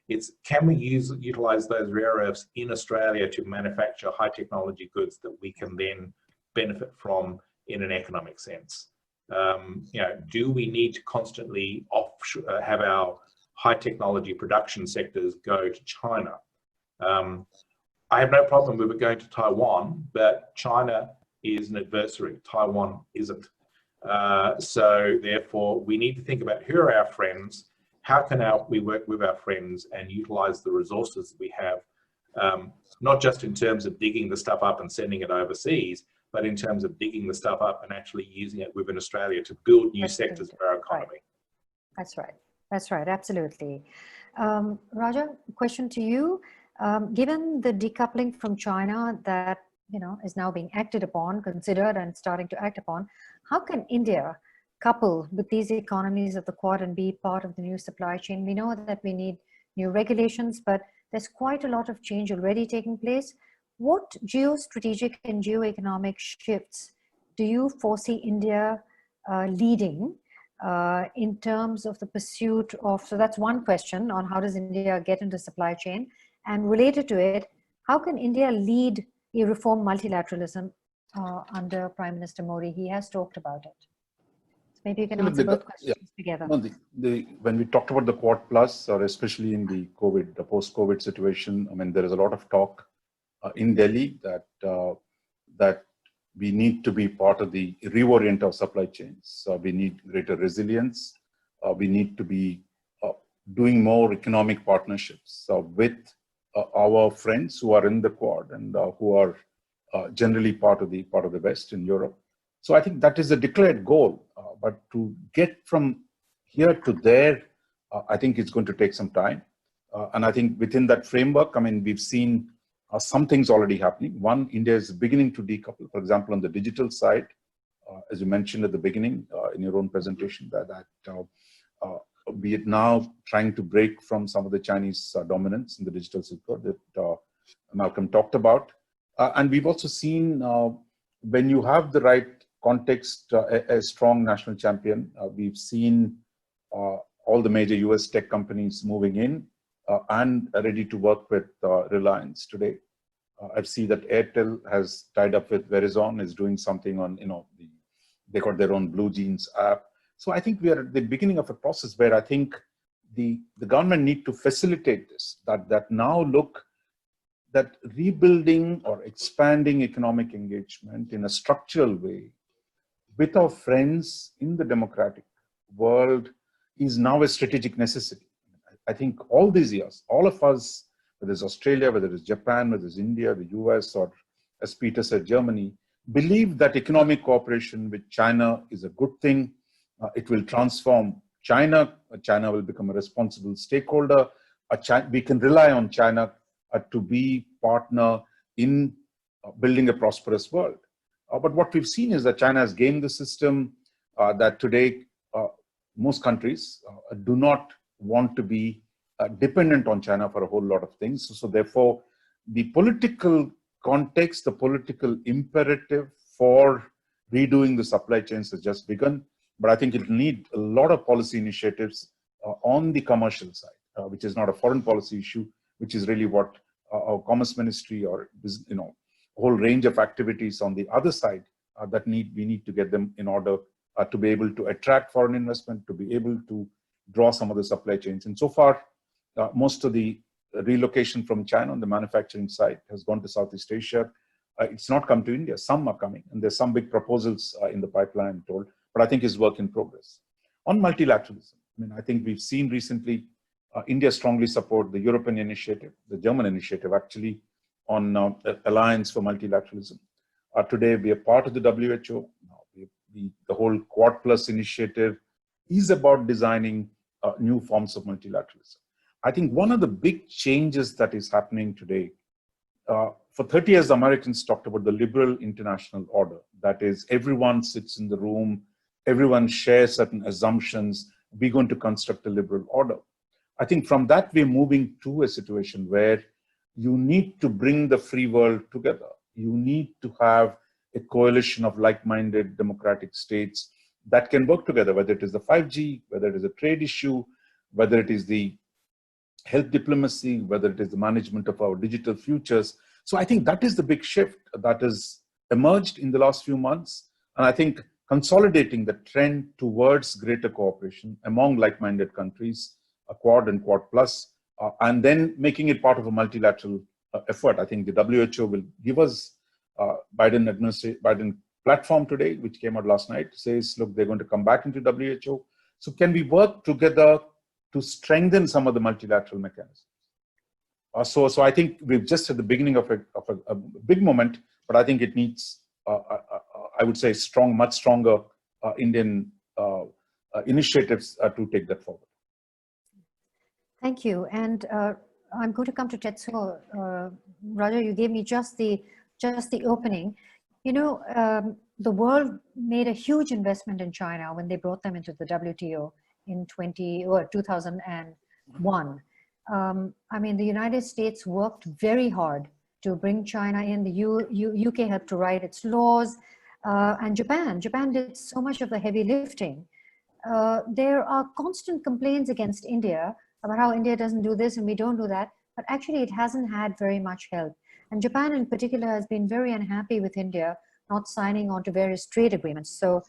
It's, can we utilize those rare earths in Australia to manufacture high technology goods that we can then benefit from in an economic sense? You know, do we need to constantly have our high technology production sectors go to China? I have no problem with it going to Taiwan, but China is an adversary. Taiwan isn't. So therefore, we need to think about who are our friends, how can we work with our friends and utilize the resources that we have, not just in terms of digging the stuff up and sending it overseas, but in terms of digging the stuff up and actually using it within Australia to build new sectors for our economy. That's right, absolutely. Raja, question to you. Given the decoupling from China that, you know, is now being acted upon, considered and starting to act upon, how can India couple with these economies of the Quad and be part of the new supply chain? We know that we need new regulations, but there's quite a lot of change already taking place. What geostrategic and geoeconomic shifts do you foresee India leading in terms of the pursuit of, so that's one question on how does India get into supply chain, and related to it, how can India lead a reform multilateralism under Prime Minister Modi? He has talked about it. So maybe you can answer both questions together. No, when we talked about the Quad Plus, or especially in the post-COVID situation, I mean, there is a lot of talk in Delhi that we need to be part of the reorient of supply chains. We need greater resilience. We need to be doing more economic partnerships with our friends who are in the Quad and who are generally part of the West in Europe. So I think that is a declared goal, but to get from here to there, I think it's going to take some time. And I think within that framework, I mean, we've seen Some things already happening. One, India is beginning to decouple. For example, on the digital side, as you mentioned at the beginning in your own presentation, be it now trying to break from some of the Chinese dominance in the digital sector that Malcolm talked about. And we've also seen when you have the right context, a strong national champion. We've seen all the major US tech companies moving in and ready to work with Reliance today. I've seen that Airtel has tied up with Verizon, is doing something on, they got their own Blue Jeans app. So I think we are at the beginning of a process where I think the government need to facilitate this, that now look that rebuilding or expanding economic engagement in a structural way with our friends in the democratic world is now a strategic necessity. I think all these years, all of us, whether it's Australia, whether it's Japan, whether it's India, the US, or as Peter said, Germany, believe that economic cooperation with China is a good thing. It will transform China. China will become a responsible stakeholder. We can rely on China to be partner in building a prosperous world. But what we've seen is that China has gamed the system, that today most countries do not want to be dependent on China for a whole lot of things. So therefore, the political context, the political imperative for redoing the supply chains has just begun. But I think it will need a lot of policy initiatives on the commercial side, which is not a foreign policy issue, which is really what our Commerce Ministry or a whole range of activities on the other side that we need to get them in order to be able to attract foreign investment, to be able to draw some of the supply chains. And so far, most of the relocation from China on the manufacturing side has gone to Southeast Asia. It's not come to India. Some are coming, and there's some big proposals in the pipeline, I'm told, but I think it's work in progress. On multilateralism, I think we've seen recently India strongly support the European initiative, the German initiative actually, on Alliance for Multilateralism. Today, we are part of the WHO. The whole Quad Plus initiative is about designing new forms of multilateralism. I think one of the big changes that is happening today, for 30 years, the Americans talked about the liberal international order. That is, everyone sits in the room, everyone shares certain assumptions, we're going to construct a liberal order. I think from that, we're moving to a situation where you need to bring the free world together. You need to have a coalition of like-minded democratic states that can work together, whether it is the 5G, whether it is a trade issue, whether it is the health diplomacy, whether it is the management of our digital futures. So I think that is the big shift that has emerged in the last few months. And I think consolidating the trend towards greater cooperation among like-minded countries, a Quad and Quad Plus, and then making it part of a multilateral effort. I think the WHO will give us Biden platform today, which came out last night, says, look, they're going to come back into WHO. So can we work together to strengthen some of the multilateral mechanisms? So I think we're just at the beginning of a big moment, but I think it needs, I would say, much stronger Indian initiatives to take that forward. Thank you. And I'm going to come to Tetsuo. Roger, you gave me just the opening. The world made a huge investment in China when they brought them into the WTO in 2001. The United States worked very hard to bring China in. The UK helped to write its laws, and Japan did so much of the heavy lifting. There are constant complaints against India about how India doesn't do this and we don't do that, but actually it hasn't had very much help. And Japan in particular has been very unhappy with India not signing on to various trade agreements. So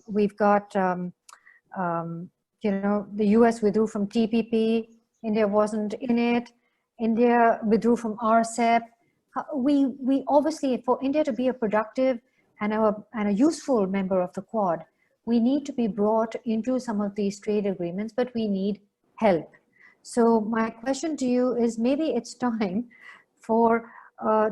we've got, the US withdrew from TPP, India wasn't in it, India withdrew from RCEP. We obviously, for India to be a productive and a useful member of the Quad, we need to be brought into some of these trade agreements, but we need help. So my question to you is, maybe it's time for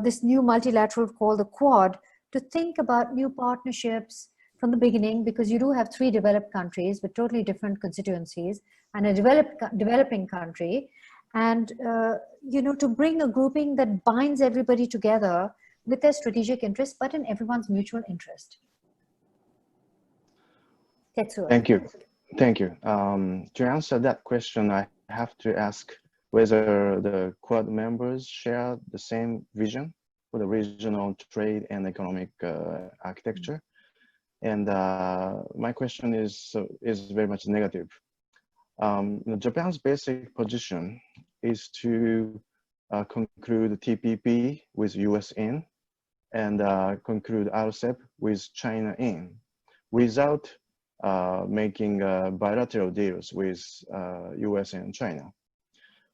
this new multilateral called the Quad to think about new partnerships from the beginning, because you do have 3 developed countries with totally different constituencies and a developing country. and to bring a grouping that binds everybody together with their strategic interest, but in everyone's mutual interest. Tetsuo. Thank you. Thank you. To answer that question, I have to ask whether the Quad members share the same vision for the regional trade and economic architecture. And my question is very much negative. Japan's basic position is to conclude TPP with US in and conclude RCEP with China in, without making bilateral deals with US and China.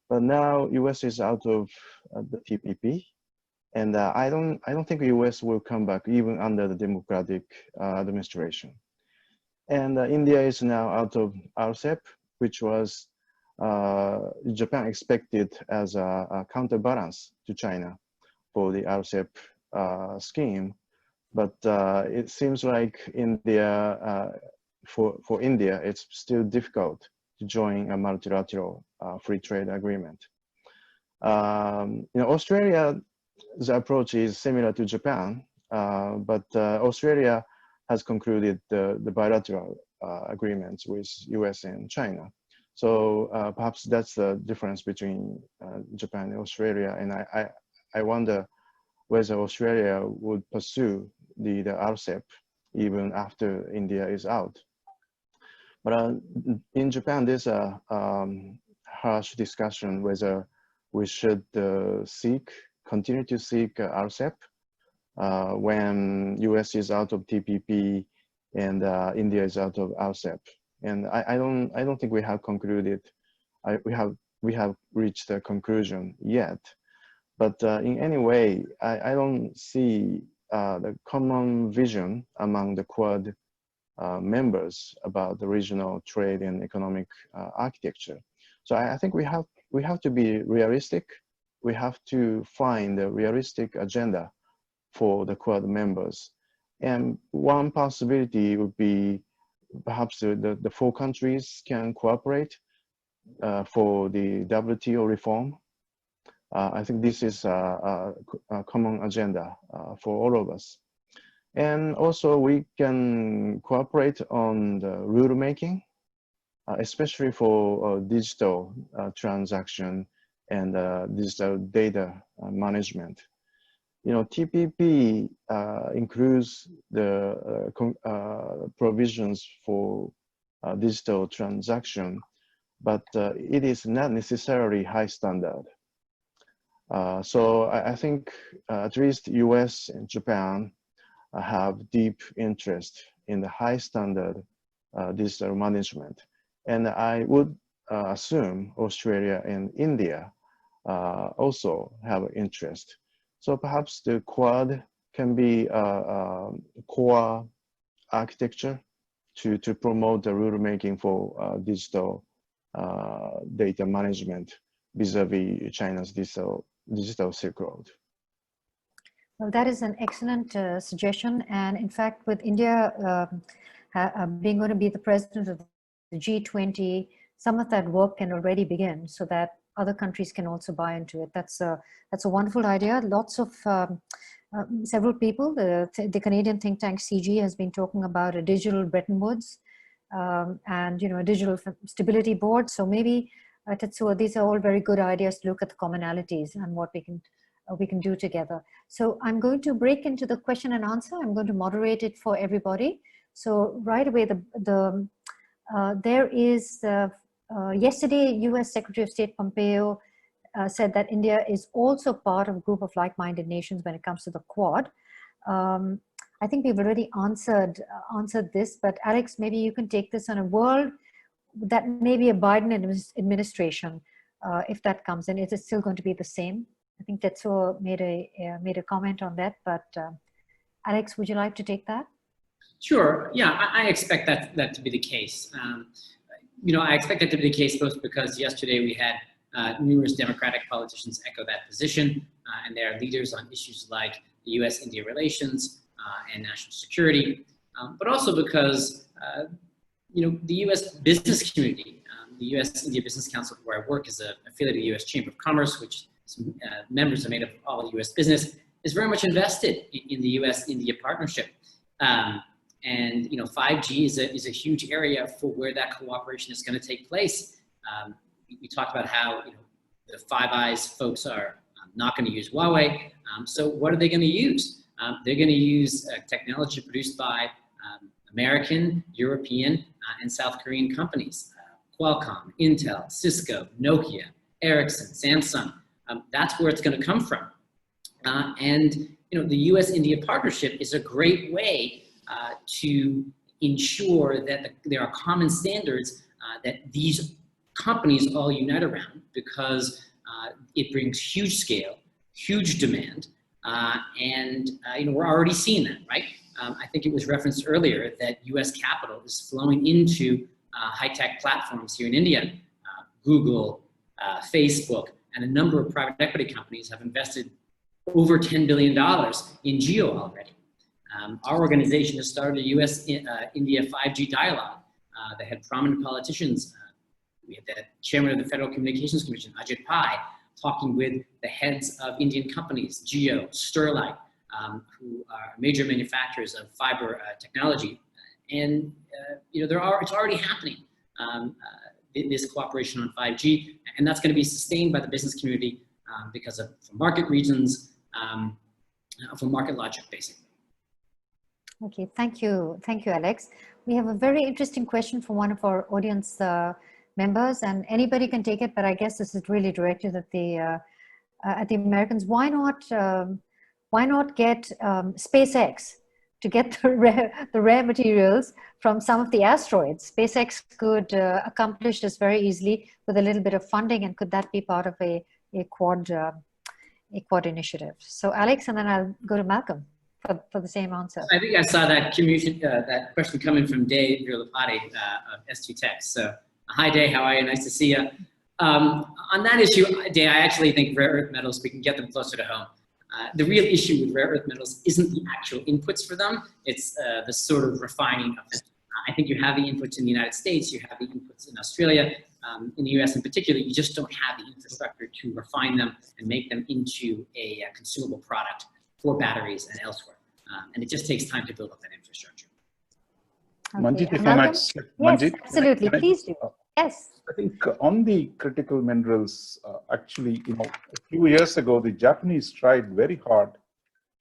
But now US is out of the TPP, and I don't think US will come back even under the Democratic administration. And India is now out of RCEP, which was Japan expected as a counterbalance to China for the RCEP scheme. But it seems like India, for India, it's still difficult to join a multilateral free trade agreement. Australia's approach is similar to Japan, but Australia has concluded the bilateral agreements with US and China. So perhaps that's the difference between Japan and Australia. And I wonder whether Australia would pursue the RCEP even after India is out. But in Japan, there's a harsh discussion whether we should continue to seek RCEP when US is out of TPP and India is out of RCEP. And I don't think we have concluded. We have reached a conclusion yet. But in any way, I don't see the common vision among the Quad members about the regional trade and economic architecture. So I think we have to be realistic. We have to find a realistic agenda for the Quad members. And one possibility would be perhaps the four countries can cooperate for the WTO reform. I think this is a common agenda for all of us. And also we can cooperate on the rule making, especially for digital transaction and digital data management. TPP includes the provisions for digital transaction, but it is not necessarily high standard. So I think at least US and Japan have deep interest in the high standard digital management. And I would assume Australia and India also have interest. So perhaps the Quad can be a core architecture to promote the rule making for digital data management vis-a-vis China's digital Silk Road. Well, that is an excellent suggestion. And in fact, with India being going to be the president of the G20, some of that work can already begin so that other countries can also buy into it. That's a wonderful idea. Lots of, several people, the Canadian think tank CG has been talking about a digital Bretton Woods and a digital stability board. So maybe, Tetsuo, these are all very good ideas to look at the commonalities and what we can do together. So I'm going to break into the question and answer. I'm going to moderate it for everybody. So right away, there is, yesterday, US Secretary of State Pompeo said that India is also part of a group of like-minded nations when it comes to the Quad. I think we've already answered this, but Alex, maybe you can take this on a world that may be a Biden administration, if that comes in. Is it still going to be the same? I think Tetsuo made a comment on that, but Alex, would you like to take that? Sure. Yeah, I expect that to be the case. I expect that to be the case both because yesterday we had numerous Democratic politicians echo that position, and they are leaders on issues like the US-India relations and national security, but also because the US business community the U.S.-India Business Council, where I work, is an affiliate of the U.S. Chamber of Commerce, which members are made of all U.S. business, is very much invested in the U.S.-India partnership. And 5G is a huge area for where that cooperation is going to take place. We talked about how the Five Eyes folks are not going to use Huawei. So what are they going to use? They're going to use technology produced by American, European, and South Korean companies. Qualcomm, Intel, Cisco, Nokia, Ericsson, Samsung. That's where it's going to come from. And the U.S.-India partnership is a great way to ensure that there are common standards that these companies all unite around, because it brings huge scale, huge demand, and we're already seeing that, right? I think it was referenced earlier that U.S. capital is flowing into high-tech platforms here in India. Google, Facebook, and a number of private equity companies have invested over $10 billion in Geo already. Our organization has started a U.S.-India 5G dialogue that had prominent politicians. We had the chairman of the Federal Communications Commission, Ajit Pai, talking with the heads of Indian companies, Geo, Sterlite, who are major manufacturers of fiber technology. And it's already happening, this cooperation on 5G, and that's going to be sustained by the business community because of for market reasons, for market logic, basically. Okay, thank you, Alex. We have a very interesting question from one of our audience members, and anybody can take it, but I guess this is really directed at the Americans. Why not get SpaceX to get the rare materials from some of the asteroids? SpaceX could accomplish this very easily with a little bit of funding, and could that be part of a quad initiative? So Alex, and then I'll go to Malcolm for the same answer. I think I saw that that question coming from Dave Virlapati of S2 Tech. So hi Dave, how are you? Nice to see you. On that issue, Dave, I actually think rare earth metals, we can get them closer to home. The real issue with rare earth metals isn't the actual inputs for them, it's the sort of refining of them. I think you have the inputs in the United States, you have the inputs in Australia, in the US in particular, you just don't have the infrastructure to refine them and make them into a consumable product for batteries and elsewhere. And it just takes time to build up that infrastructure. Okay. Manjit, if I might, Manjit, yes, absolutely, please do. Yes. I think on the critical minerals, actually, a few years ago, the Japanese tried very hard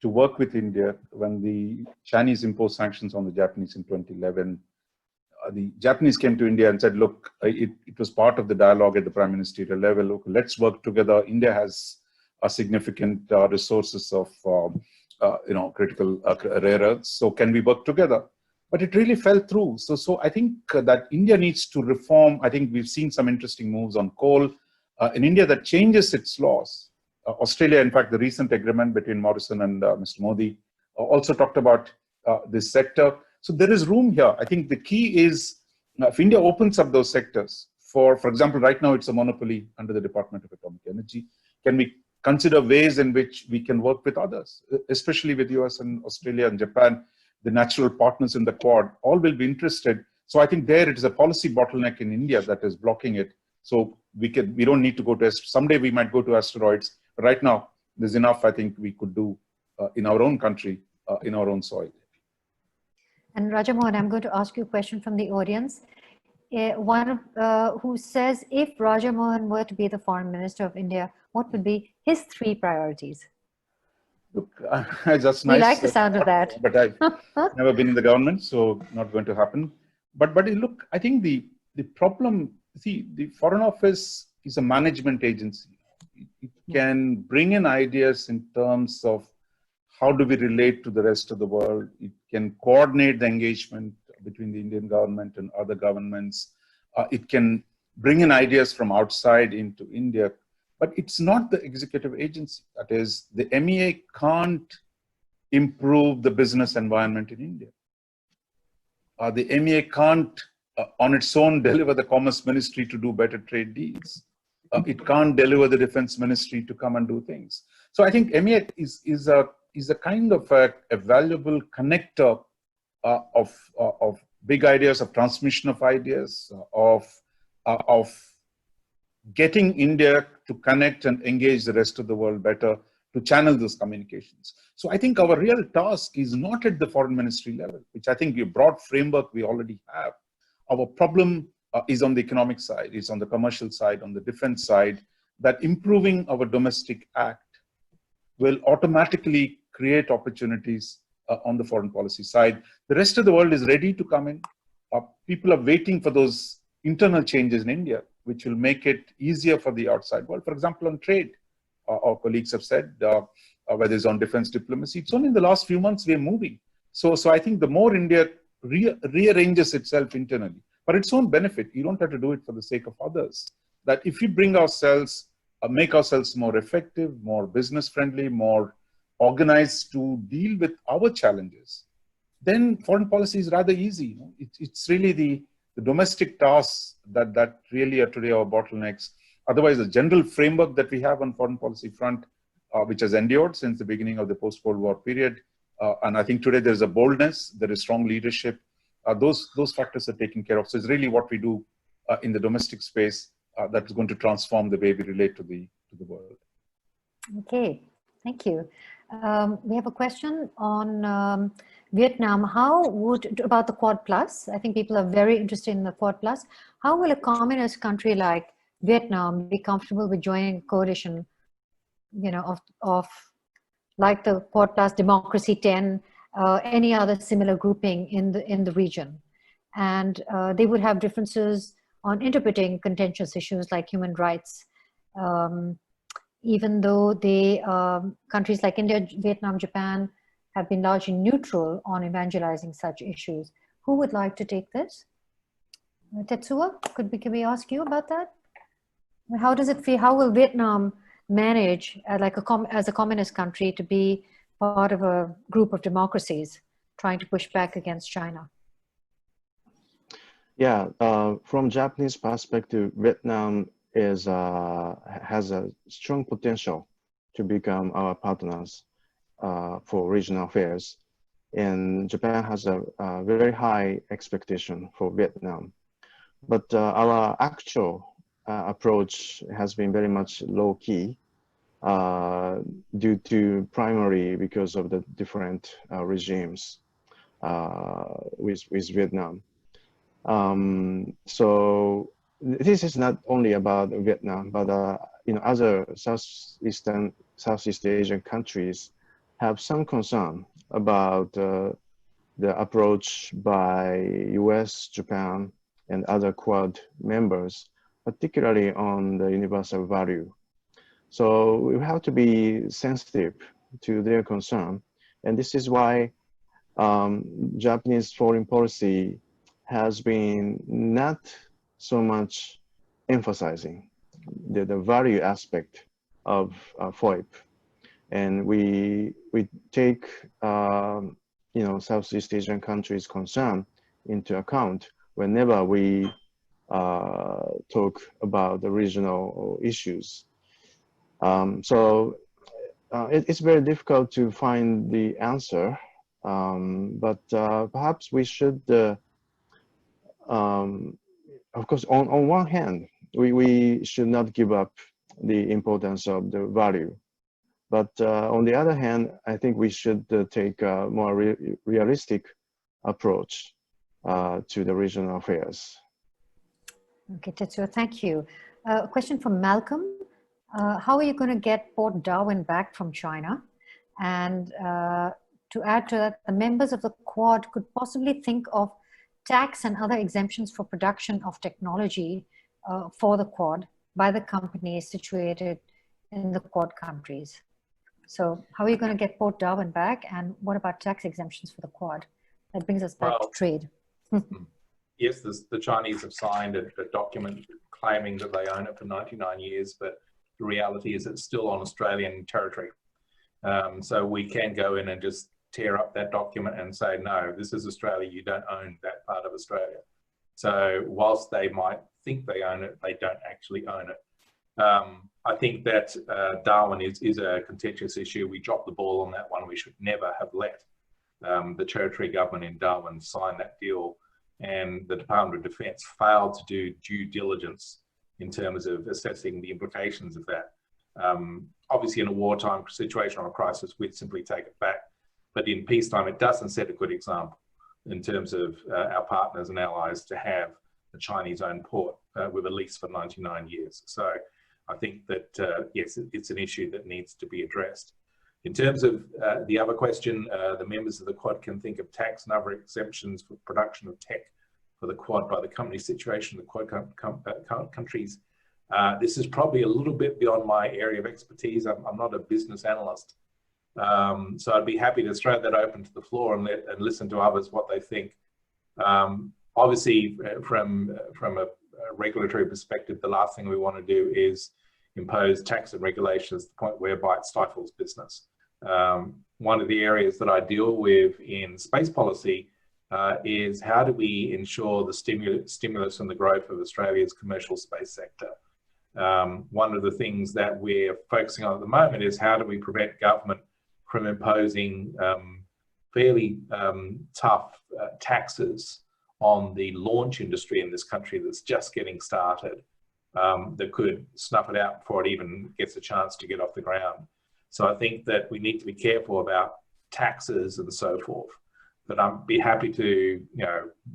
to work with India when the Chinese imposed sanctions on the Japanese in 2011. The Japanese came to India and said, look, it was part of the dialogue at the prime ministerial level. Look, let's work together. India has a significant resources of, critical rare earths. So can we work together? But it really fell through. So I think that India needs to reform. I think we've seen some interesting moves on coal in India that changes its laws. Australia, in fact, the recent agreement between Morrison and Mr. Modi also talked about this sector. So there is room here. I think the key is if India opens up those sectors, for example, right now it's a monopoly under the Department of Atomic Energy. Can we consider ways in which we can work with others, especially with US and Australia and Japan, the natural partners in the Quad, all will be interested. So I think there it is a policy bottleneck in India that is blocking it. So we don't need to go to, someday we might go to asteroids. But right now, there's enough I think we could do in our own country, in our own soil. And Raja Mohan, I'm going to ask you a question from the audience. One who says, if Raja Mohan were to be the foreign minister of India, what would be his 3 priorities? Look, that's nice. We like the sound of that. But I've never been in the government, so not going to happen. But look, I think the problem, see, the Foreign Office is a management agency. It can bring in ideas in terms of how do we relate to the rest of the world. It can coordinate the engagement between the Indian government and other governments. It can bring in ideas from outside into India. But it's not the executive agency. That is, the MEA can't improve the business environment in India. The MEA can't, on its own, deliver the Commerce Ministry to do better trade deals. It can't deliver the Defense Ministry to come and do things. So I think MEA is a kind of a valuable connector of big ideas, of transmission of ideas, of of getting India to connect and engage the rest of the world better, to channel those communications. So I think our real task is not at the foreign ministry level, which I think a broad framework we already have. Our problem is on the economic side, is on the commercial side, on the defense side, that improving our domestic act will automatically create opportunities on the foreign policy side. The rest of the world is ready to come in. People are waiting for those internal changes in India, which will make it easier for the outside world. For example, on trade, our colleagues have said, whether it's on defense diplomacy, it's only in the last few months we're moving. So I think the more India rearranges itself internally, for its own benefit, you don't have to do it for the sake of others. That if we bring ourselves, make ourselves more effective, more business friendly, more organized to deal with our challenges, then foreign policy is rather easy. You know? It's really the domestic tasks that really are today our bottlenecks. Otherwise, the general framework that we have on foreign policy front, which has endured since the beginning of the post-Cold War period, and I think today there's a boldness, there is strong leadership. Those factors are taken care of. So it's really what we do in the domestic space that is going to transform the way we relate to the world. Okay, thank you. We have a question on Vietnam. About the Quad Plus? I think people are very interested in the Quad Plus. How will a communist country like Vietnam be comfortable with joining a coalition, you know, of like the Quad Plus, Democracy 10, any other similar grouping in the region? And they would have differences on interpreting contentious issues like human rights, even though countries like India, Vietnam, Japan have been largely neutral on evangelizing such issues. Who would like to take this? Tetsuya, can we ask you about that? How does it feel? How will Vietnam manage, as a communist country, to be part of a group of democracies trying to push back against China? Yeah, from Japanese perspective, Vietnam has a strong potential to become our partners for regional affairs. And Japan has a very high expectation for Vietnam. But our actual approach has been very much low-key due to primarily because of the different regimes with Vietnam. So this is not only about Vietnam, but other Southeast Asian countries have some concern about the approach by US, Japan, and other Quad members, particularly on the universal value. So we have to be sensitive to their concern. And this is why Japanese foreign policy has been not so much emphasizing the value aspect of FOIP. And we take Southeast Asian countries' concern into account whenever we talk about the regional issues. So it's very difficult to find the answer, but perhaps we should, of course, on one hand, we should not give up the importance of the value. But on the other hand, I think we should take a more realistic approach to the regional affairs. Okay, Tetsuya, thank you. A question from Malcolm. How are you going to get Port Darwin back from China? And to add to that, the members of the Quad could possibly think of tax and other exemptions for production of technology for the Quad by the companies situated in the Quad countries. So how are you going to get Port Darwin back? And what about tax exemptions for the Quad? That brings us back to trade. Yes, the Chinese have signed a document claiming that they own it for 99 years, but the reality is it's still on Australian territory. So we can go in and just tear up that document and say, no, this is Australia, you don't own that part of Australia. So whilst they might think they own it, they don't actually own it. I think that Darwin is a contentious issue. We dropped the ball on that one. We should never have let the territory government in Darwin sign that deal and the Department of Defense failed to do due diligence in terms of assessing the implications of that. Obviously, in a wartime situation or a crisis, we'd simply take it back. But in peacetime, it doesn't set a good example in terms of our partners and allies to have a Chinese-owned port with a lease for 99 years. So I think that, yes, it's an issue that needs to be addressed. In terms of the other question, the members of the Quad can think of tax and other exemptions for production of tech for the Quad by the company situation in the Quad countries. This is probably a little bit beyond my area of expertise. I'm not a business analyst. So I'd be happy to throw that open to the floor and listen to others what they think. Obviously, from a regulatory perspective, the last thing we want to do is impose tax and regulations to the point whereby it stifles business. One of the areas that I deal with in space policy is how do we ensure the stimulus and the growth of Australia's commercial space sector. One of the things that we're focusing on at the moment is how do we prevent government from imposing fairly tough taxes on the launch industry in this country that's just getting started, that could snuff it out before it even gets a chance to get off the ground. So I think that we need to be careful about taxes and so forth. But I'd be happy to,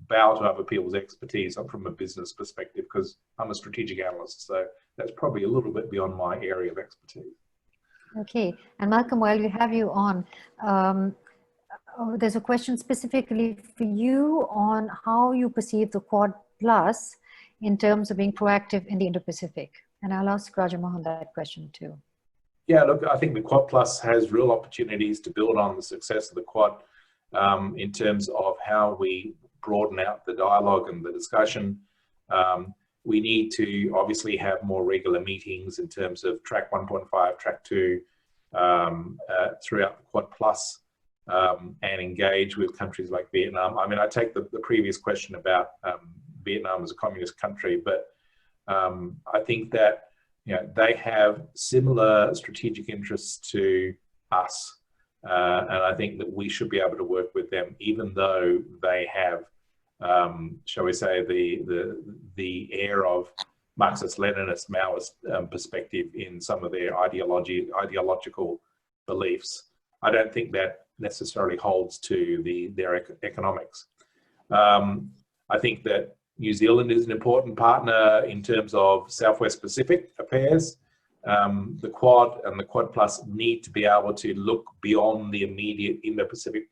bow to other people's expertise from a business perspective, because I'm a strategic analyst, so that's probably a little bit beyond my area of expertise. Okay, and Malcolm, while we have you on, there's a question specifically for you on how you perceive the Quad Plus in terms of being proactive in the Indo-Pacific. And I'll ask Raja Mohan that question too. Yeah, look, I think the Quad Plus has real opportunities to build on the success of the Quad in terms of how we broaden out the dialogue and the discussion. We need to obviously have more regular meetings in terms of track 1.5, track 2, throughout the Quad Plus, and engage with countries like Vietnam. I mean, I take the previous question about Vietnam as a communist country, but I think that they have similar strategic interests to us, and I think that we should be able to work with them, even though they have, shall we say, the air of Marxist-Leninist, Maoist perspective in some of their ideological beliefs. I don't think that necessarily holds to their economics. I think that New Zealand is an important partner in terms of Southwest Pacific affairs. The Quad and the Quad Plus need to be able to look beyond the immediate Indo-Pacific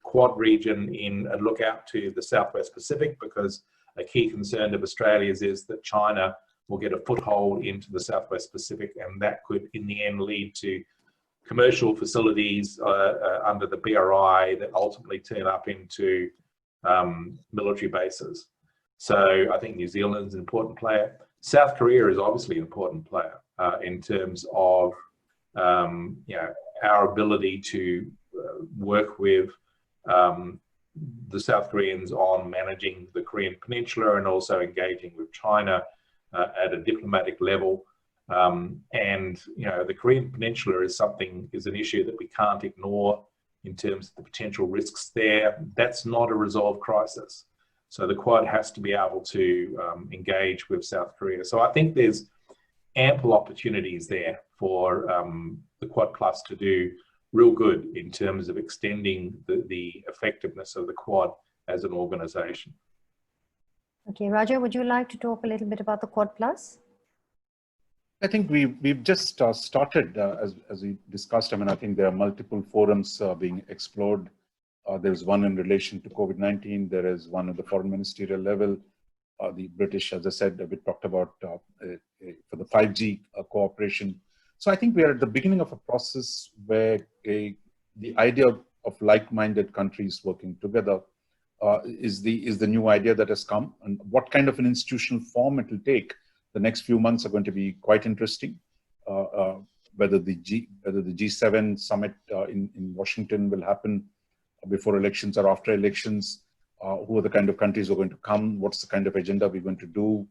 Quad region and look out to the Southwest Pacific, because a key concern of Australia's is that China will get a foothold into the Southwest Pacific, and that could in the end lead to commercial facilities under the BRI that ultimately turn up into military bases. So I think New Zealand is an important player. South Korea is obviously an important player in terms of our ability to work with the South Koreans on managing the Korean Peninsula and also engaging with China at a diplomatic level. And the Korean Peninsula is an issue that we can't ignore in terms of the potential risks there. That's not a resolved crisis. So the Quad has to be able to engage with South Korea. So I think there's ample opportunities there for the Quad Plus to do real good in terms of extending the effectiveness of the Quad as an organization. Okay, Raja, would you like to talk a little bit about the Quad Plus? I think we've just started, as we discussed. I mean, I think there are multiple forums being explored. There's one in relation to COVID-19. There is one at the foreign ministerial level. The British, as I said, we talked about for the 5G cooperation. So I think we are at the beginning of a process where the idea of like-minded countries working together is the new idea that has come. And what kind of an institutional form it will take, the next few months are going to be quite interesting. Whether the G7 summit in Washington will happen before elections or after elections, who are the kind of countries who are going to come, what's the kind of agenda we're going to do,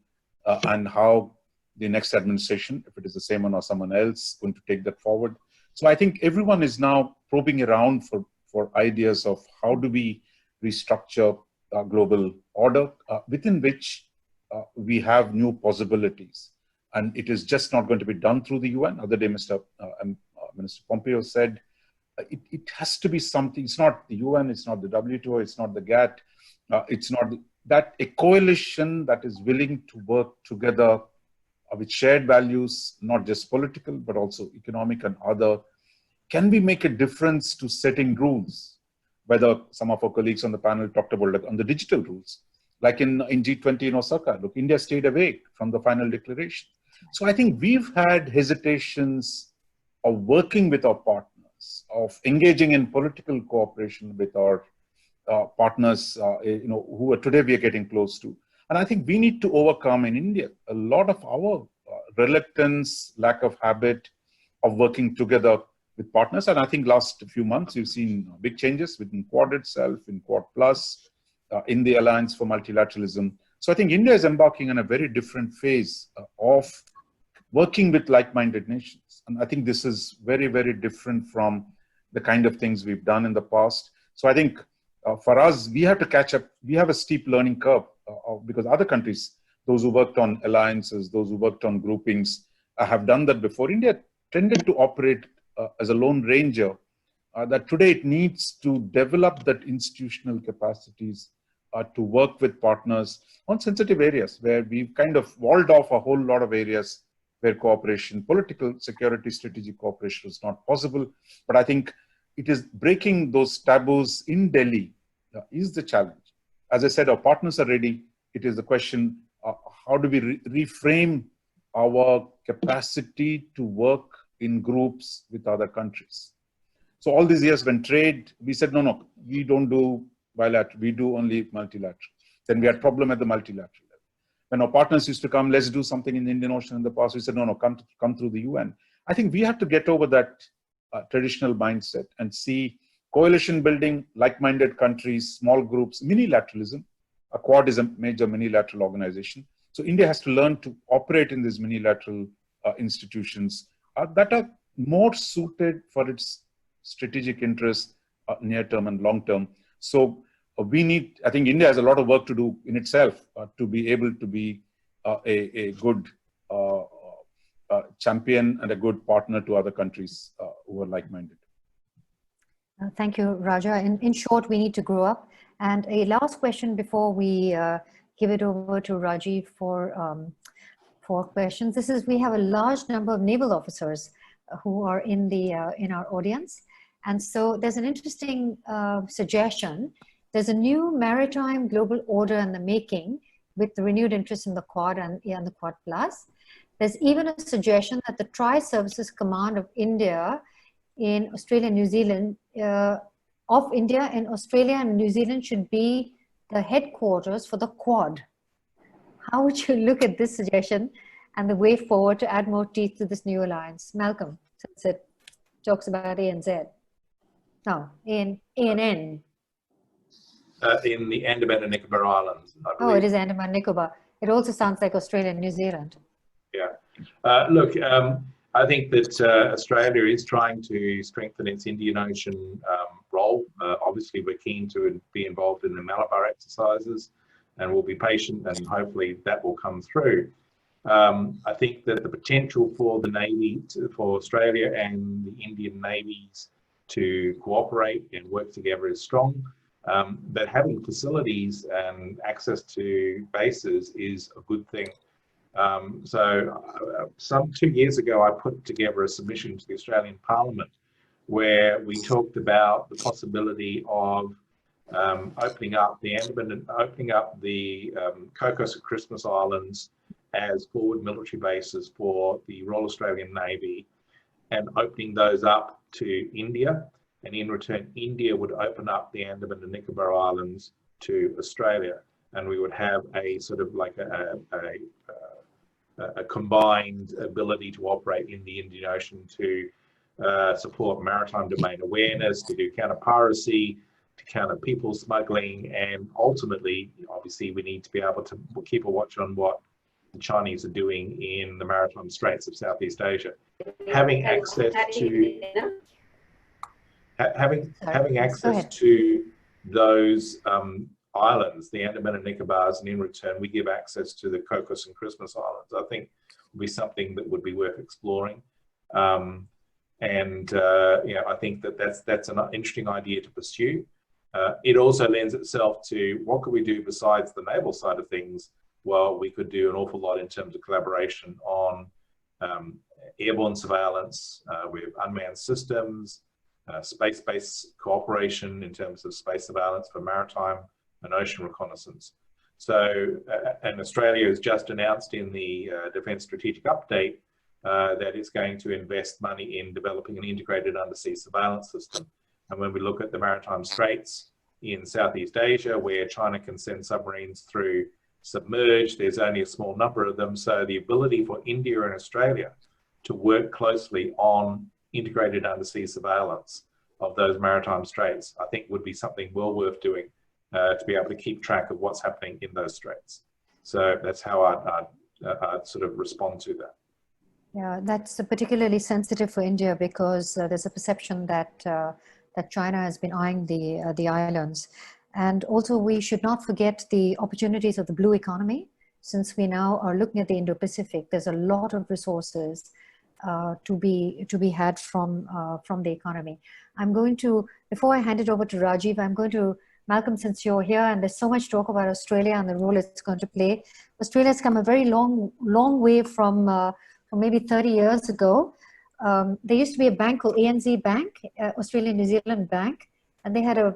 and how the next administration, if it is the same one or someone else, going to take that forward. So I think everyone is now probing around for ideas of how do we restructure global order within which we have new possibilities. And it is just not going to be done through the UN. Other day, Minister Pompeo said, it has to be something. It's not the UN, it's not the WTO, it's not the GATT, it's not that a coalition that is willing to work together with shared values, not just political, but also economic and other. Can we make a difference to setting rules? Whether some of our colleagues on the panel talked about like on the digital rules, like in G20 in Osaka, look, India stayed away from the final declaration. So I think we've had hesitations of working with our partners, of engaging in political cooperation with our partners, who are today we are getting close to. And I think we need to overcome in India a lot of our reluctance, lack of habit of working together with partners. And I think last few months, you've seen big changes within Quad itself, in Quad Plus, in the Alliance for Multilateralism. So I think India is embarking on a very different phase of working with like-minded nations. And I think this is very, very different from the kind of things we've done in the past. So I think for us, we have to catch up. We have a steep learning curve because other countries, those who worked on alliances, those who worked on groupings, have done that before. India tended to operate as a lone ranger, that today it needs to develop that institutional capacities to work with partners on sensitive areas where we've kind of walled off a whole lot of areas where cooperation, political, security, strategic cooperation is not possible. But I think it is breaking those taboos in Delhi is the challenge. As I said, our partners are ready. It is the question, how do we reframe our capacity to work in groups with other countries? So all these years when trade, we said, no, we don't do bilateral, we do only multilateral. Then we had problem at the multilateral level. When our partners used to come, let's do something in the Indian Ocean in the past, we said, no, come through the UN. I think we have to get over that traditional mindset and see coalition building, like-minded countries, small groups, minilateralism. A Quad is a major minilateral organization. So India has to learn to operate in these minilateral institutions that are more suited for its strategic interests, near-term and long-term. So we need, I think India has a lot of work to do in itself to be able to be a good champion and a good partner to other countries who are like-minded. Thank you, Raja. In short, we need to grow up. And a last question before we give it over to Rajiv for questions. This is, we have a large number of naval officers who are in our audience. And so there's an interesting suggestion. There's a new maritime global order in the making with the renewed interest in the Quad and the Quad Plus. There's even a suggestion that the Tri-Services Command of India in Australia and New Zealand, should be the headquarters for the Quad. How would you look at this suggestion and the way forward to add more teeth to this new alliance? Malcolm, since it talks about ANZ. No, ANN. In the Andaman and Nicobar Islands. Oh, it is Andaman and Nicobar. It also sounds like Australia and New Zealand. Yeah. Look, I think that Australia is trying to strengthen its Indian Ocean role. Obviously, we're keen to be involved in the Malabar exercises, and we'll be patient, and hopefully that will come through. I think that the potential for the Navy, for Australia and the Indian Navies to cooperate and work together is strong. But having facilities and access to bases is a good thing. Some 2 years ago, I put together a submission to the Australian Parliament where we talked about the possibility of opening up the Andaman and opening up the Cocos and Christmas Islands as forward military bases for the Royal Australian Navy, and opening those up to India. And in return, India would open up the Andaman and Nicobar Islands to Australia, and we would have a sort of like a combined ability to operate in the Indian Ocean to support maritime domain awareness, to do counter piracy, to counter people smuggling, and ultimately, obviously, we need to be able to keep a watch on what the Chinese are doing in the maritime straits of Southeast Asia. Having access to those islands, the Andaman and Nicobars, and in return we give access to the Cocos and Christmas Islands, I think would be something that would be worth exploring. I think that's an interesting idea to pursue. It also lends itself to what could we do besides the naval side of things. Well, we could do an awful lot in terms of collaboration on airborne surveillance with unmanned systems, space-based cooperation in terms of space surveillance for maritime and ocean reconnaissance. So, and Australia has just announced in the Defence Strategic Update that it's going to invest money in developing an integrated undersea surveillance system. And when we look at the maritime straits in Southeast Asia, where China can send submarines through submerged, there's only a small number of them. So the ability for India and Australia to work closely on integrated undersea surveillance of those maritime straits, I think would be something well worth doing to be able to keep track of what's happening in those straits. So that's how I'd sort of respond to that. Yeah, that's particularly sensitive for India because there's a perception that that China has been eyeing the islands. And also we should not forget the opportunities of the blue economy. Since we now are looking at the Indo-Pacific, there's a lot of resources to be had from the economy. I'm going to, before I hand it over to Rajiv, I'm going to, Malcolm, since you're here and there's so much talk about Australia and the role it's going to play. Australia's come a very long way from maybe 30 years ago. There used to be a bank called ANZ Bank, Australian New Zealand Bank, and they had a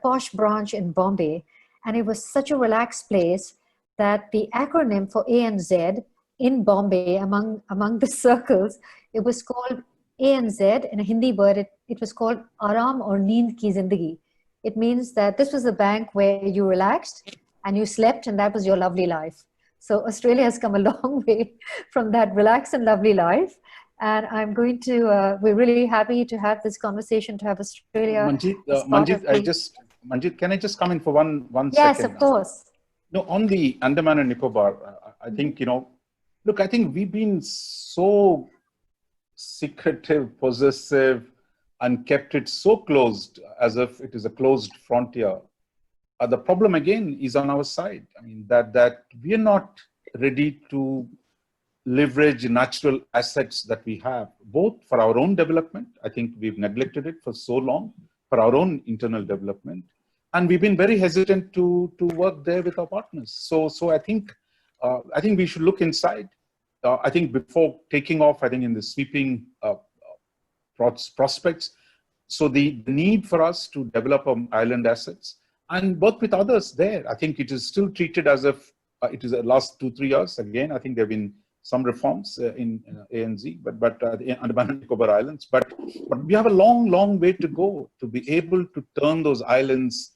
posh branch in Bombay, and it was such a relaxed place that the acronym for ANZ in Bombay among the circles, it was called ANZ. In a Hindi word, it was called Aram or Neend Ki Zindagi. It means that this was a bank where you relaxed and you slept, and that was your lovely life. So Australia has come a long way from that relaxed and lovely life. And I'm going to, we're really happy to have this conversation, to have Australia. Manjit, can I just come in for one second? Yes, of course. No, on the Andaman and Nicobar, I think, look, I think we've been so secretive, possessive, and kept it so closed as if it is a closed frontier. The problem again is on our side. I mean, that we are not ready to leverage natural assets that we have, both for our own development. I think we've neglected it for so long, for our own internal development. And we've been very hesitant to work there with our partners. So I think we should look inside. I think before taking off, I think in the sweeping prospects, so the need for us to develop our island assets and work with others there, I think it is still treated as if it is the last 2-3 years. Again, I think there have been some reforms in ANZ, but the Andaman and Nicobar Islands. But we have a long way to go to be able to turn those islands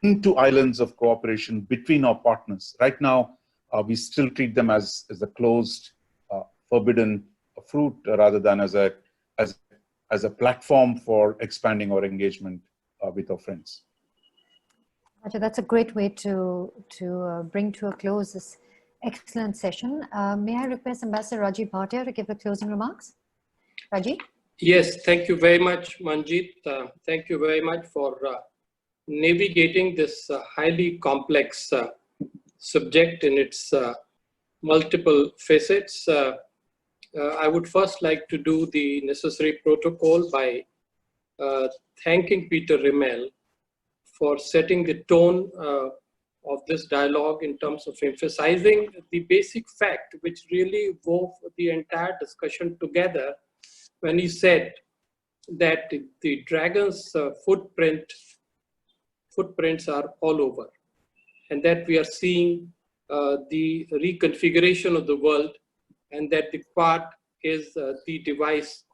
into islands of cooperation between our partners. Right now, we still treat them as a closed, forbidden fruit rather than as a platform for expanding our engagement with our friends. That's a great way to bring to a close this excellent session. May I request Ambassador Rajiv Bhatia to give the closing remarks? Rajiv? Yes, thank you very much, Manjit. Thank you very much for navigating this highly complex subject in its multiple facets. I would first like to do the necessary protocol by thanking Peter Rimmel for setting the tone of this dialogue in terms of emphasizing the basic fact which really wove the entire discussion together when he said that the dragon's footprints are all over, and that we are seeing the reconfiguration of the world, and that the Quad is the device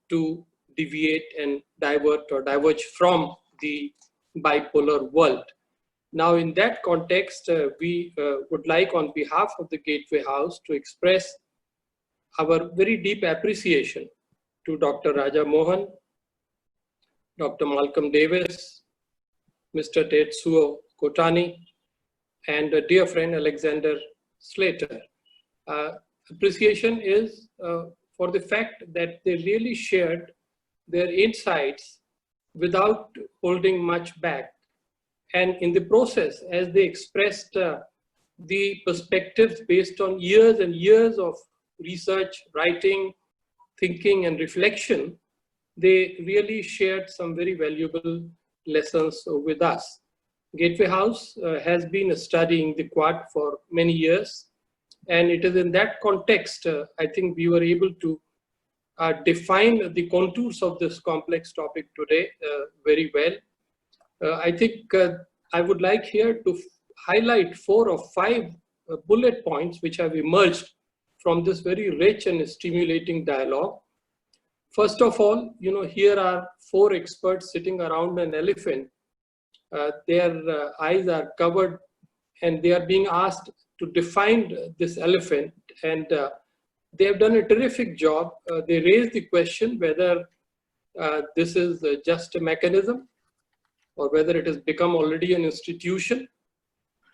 to deviate and divert or diverge from the bipolar world. Now, in that context, we would like, on behalf of the Gateway House, to express our very deep appreciation to Dr. Raja Mohan, Dr. Malcolm Davis, Mr. Tetsuo Kotani, and a dear friend, Alexander Slater. Appreciation is for the fact that they really shared their insights without holding much back, And in the process, as they expressed the perspectives based on years and years of research, writing, thinking, and reflection, they really shared some very valuable lessons with us. Gateway House has been studying the Quad for many years, and it is in that context, I think we were able to define the contours of this complex topic today very well. I think I would like here to highlight 4 or 5 bullet points which have emerged from this very rich and stimulating dialogue. First of all, here are 4 experts sitting around an elephant. Their eyes are covered and they are being asked to define this elephant, and they have done a terrific job. They raised the question whether this is just a mechanism or whether it has become already an institution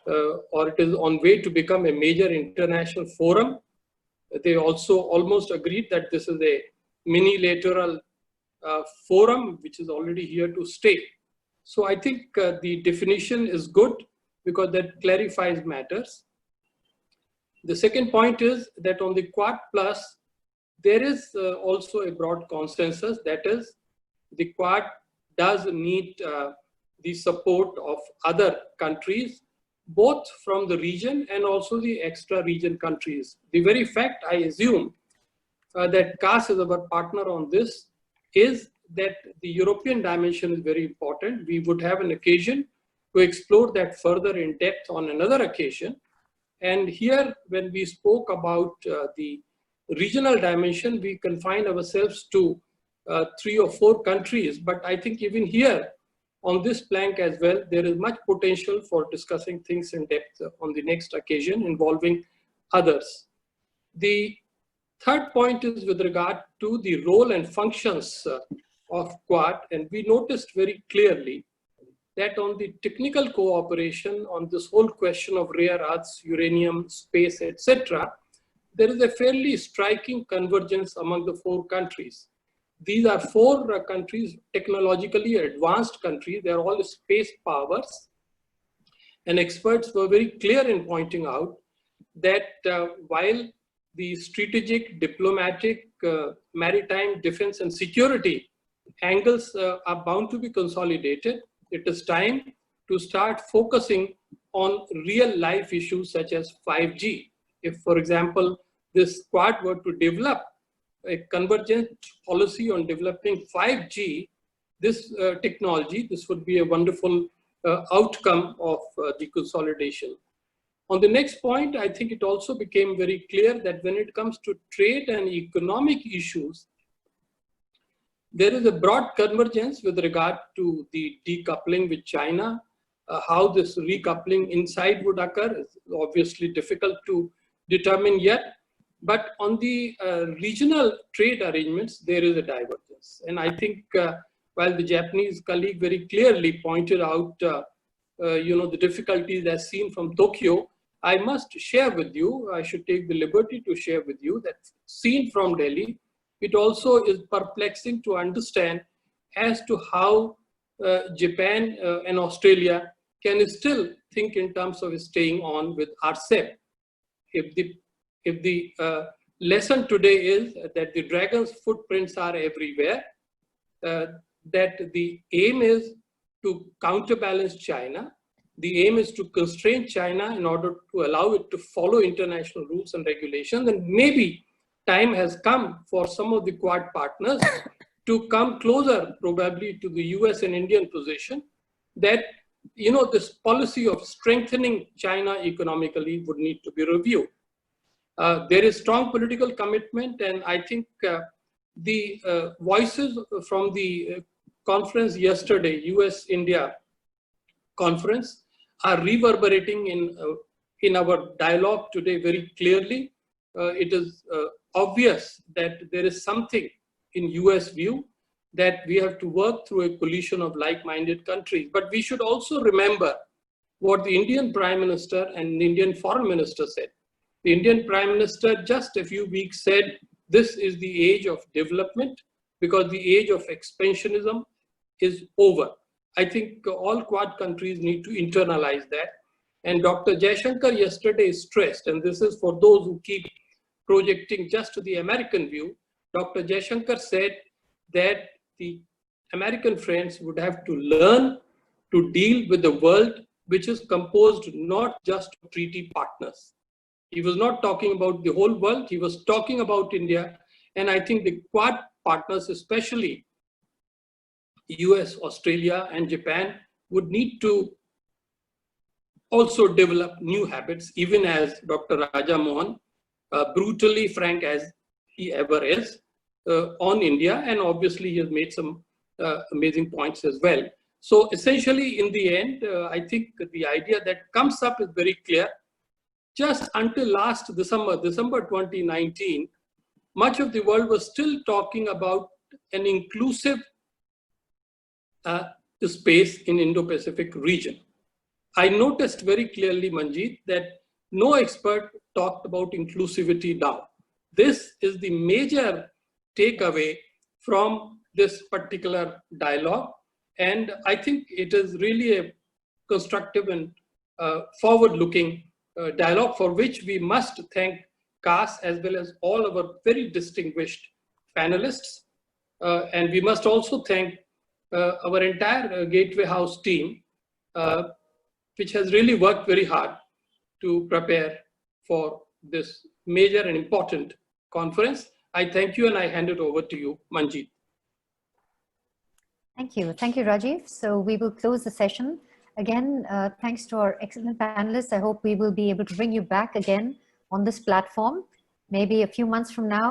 or it is on way to become a major international forum. They also almost agreed that this is a mini-lateral forum which is already here to stay. So I think the definition is good because that clarifies matters. The second point is that on the Quad Plus, there is also a broad consensus, that is, the Quad does need the support of other countries, both from the region and also the extra-region countries. The very fact, I assume, that KAS is our partner on this is that the European dimension is very important. We would have an occasion to explore that further in depth on another occasion. And here, when we spoke about the regional dimension, we confined ourselves to 3 or 4 countries. But I think even here, on this plank as well, there is much potential for discussing things in depth on the next occasion involving others. The third point is with regard to the role and functions of Quad, and we noticed very clearly that on the technical cooperation on this whole question of rare earths, uranium, space, etc., there is a fairly striking convergence among the 4 countries. These are 4 countries, technologically advanced countries. They are all space powers. And experts were very clear in pointing out that while the strategic, diplomatic, maritime, defense, and security angles are bound to be consolidated, it is time to start focusing on real life issues such as 5G. If, for example, this Quad were to develop a convergent policy on developing 5G, this technology, this would be a wonderful outcome of the consolidation. On the next point, I think it also became very clear that when it comes to trade and economic issues, there is a broad convergence with regard to the decoupling with China. How this recoupling inside would occur is obviously difficult to determine yet. But on the regional trade arrangements, there is a divergence. And I think while the Japanese colleague very clearly pointed out the difficulties as seen from Tokyo, I must share with you, I should take the liberty to share with you that seen from Delhi, it also is perplexing to understand as to how Japan and Australia can still think in terms of staying on with RCEP. If the lesson today is that the dragon's footprints are everywhere, that the aim is to counterbalance China, the aim is to constrain China in order to allow it to follow international rules and regulations, and maybe time has come for some of the Quad partners to come closer probably to the US and Indian position that, this policy of strengthening China economically would need to be reviewed. There is strong political commitment, and I think the voices from the conference yesterday, US-India conference, are reverberating in our dialogue today very clearly. It is obvious that there is something in US view that we have to work through a coalition of like-minded countries. But we should also remember what the Indian Prime Minister and the Indian Foreign Minister said. The Indian Prime Minister just a few weeks said, this is the age of development because the age of expansionism is over. I think all Quad countries need to internalize that. And Dr. Jaishankar yesterday stressed, and this is for those who keep projecting just to the American view, Dr. Jaishankar said that the American friends would have to learn to deal with the world which is composed not just of treaty partners. He was not talking about the whole world, he was talking about India. And I think the Quad partners, especially US, Australia, and Japan, would need to also develop new habits, even as Dr. Raja Mohan, brutally frank as he ever is, on India. And obviously, he has made some amazing points as well. So essentially, in the end, I think the idea that comes up is very clear. Just until last December 2019, much of the world was still talking about an inclusive space in Indo-Pacific region. I noticed very clearly, Manjeet, that no expert talked about inclusivity now. This is the major takeaway from this particular dialogue. And I think it is really a constructive and forward-looking dialogue for which we must thank KAS as well as all our very distinguished panelists. And we must also thank our entire Gateway House team, which has really worked very hard to prepare for this major and important conference. I thank you and I hand it over to you, Manjeet. Thank you. Thank you, Rajiv. So we will close the session. Again, thanks to our excellent panelists. I hope we will be able to bring you back again on this platform, maybe a few months from now.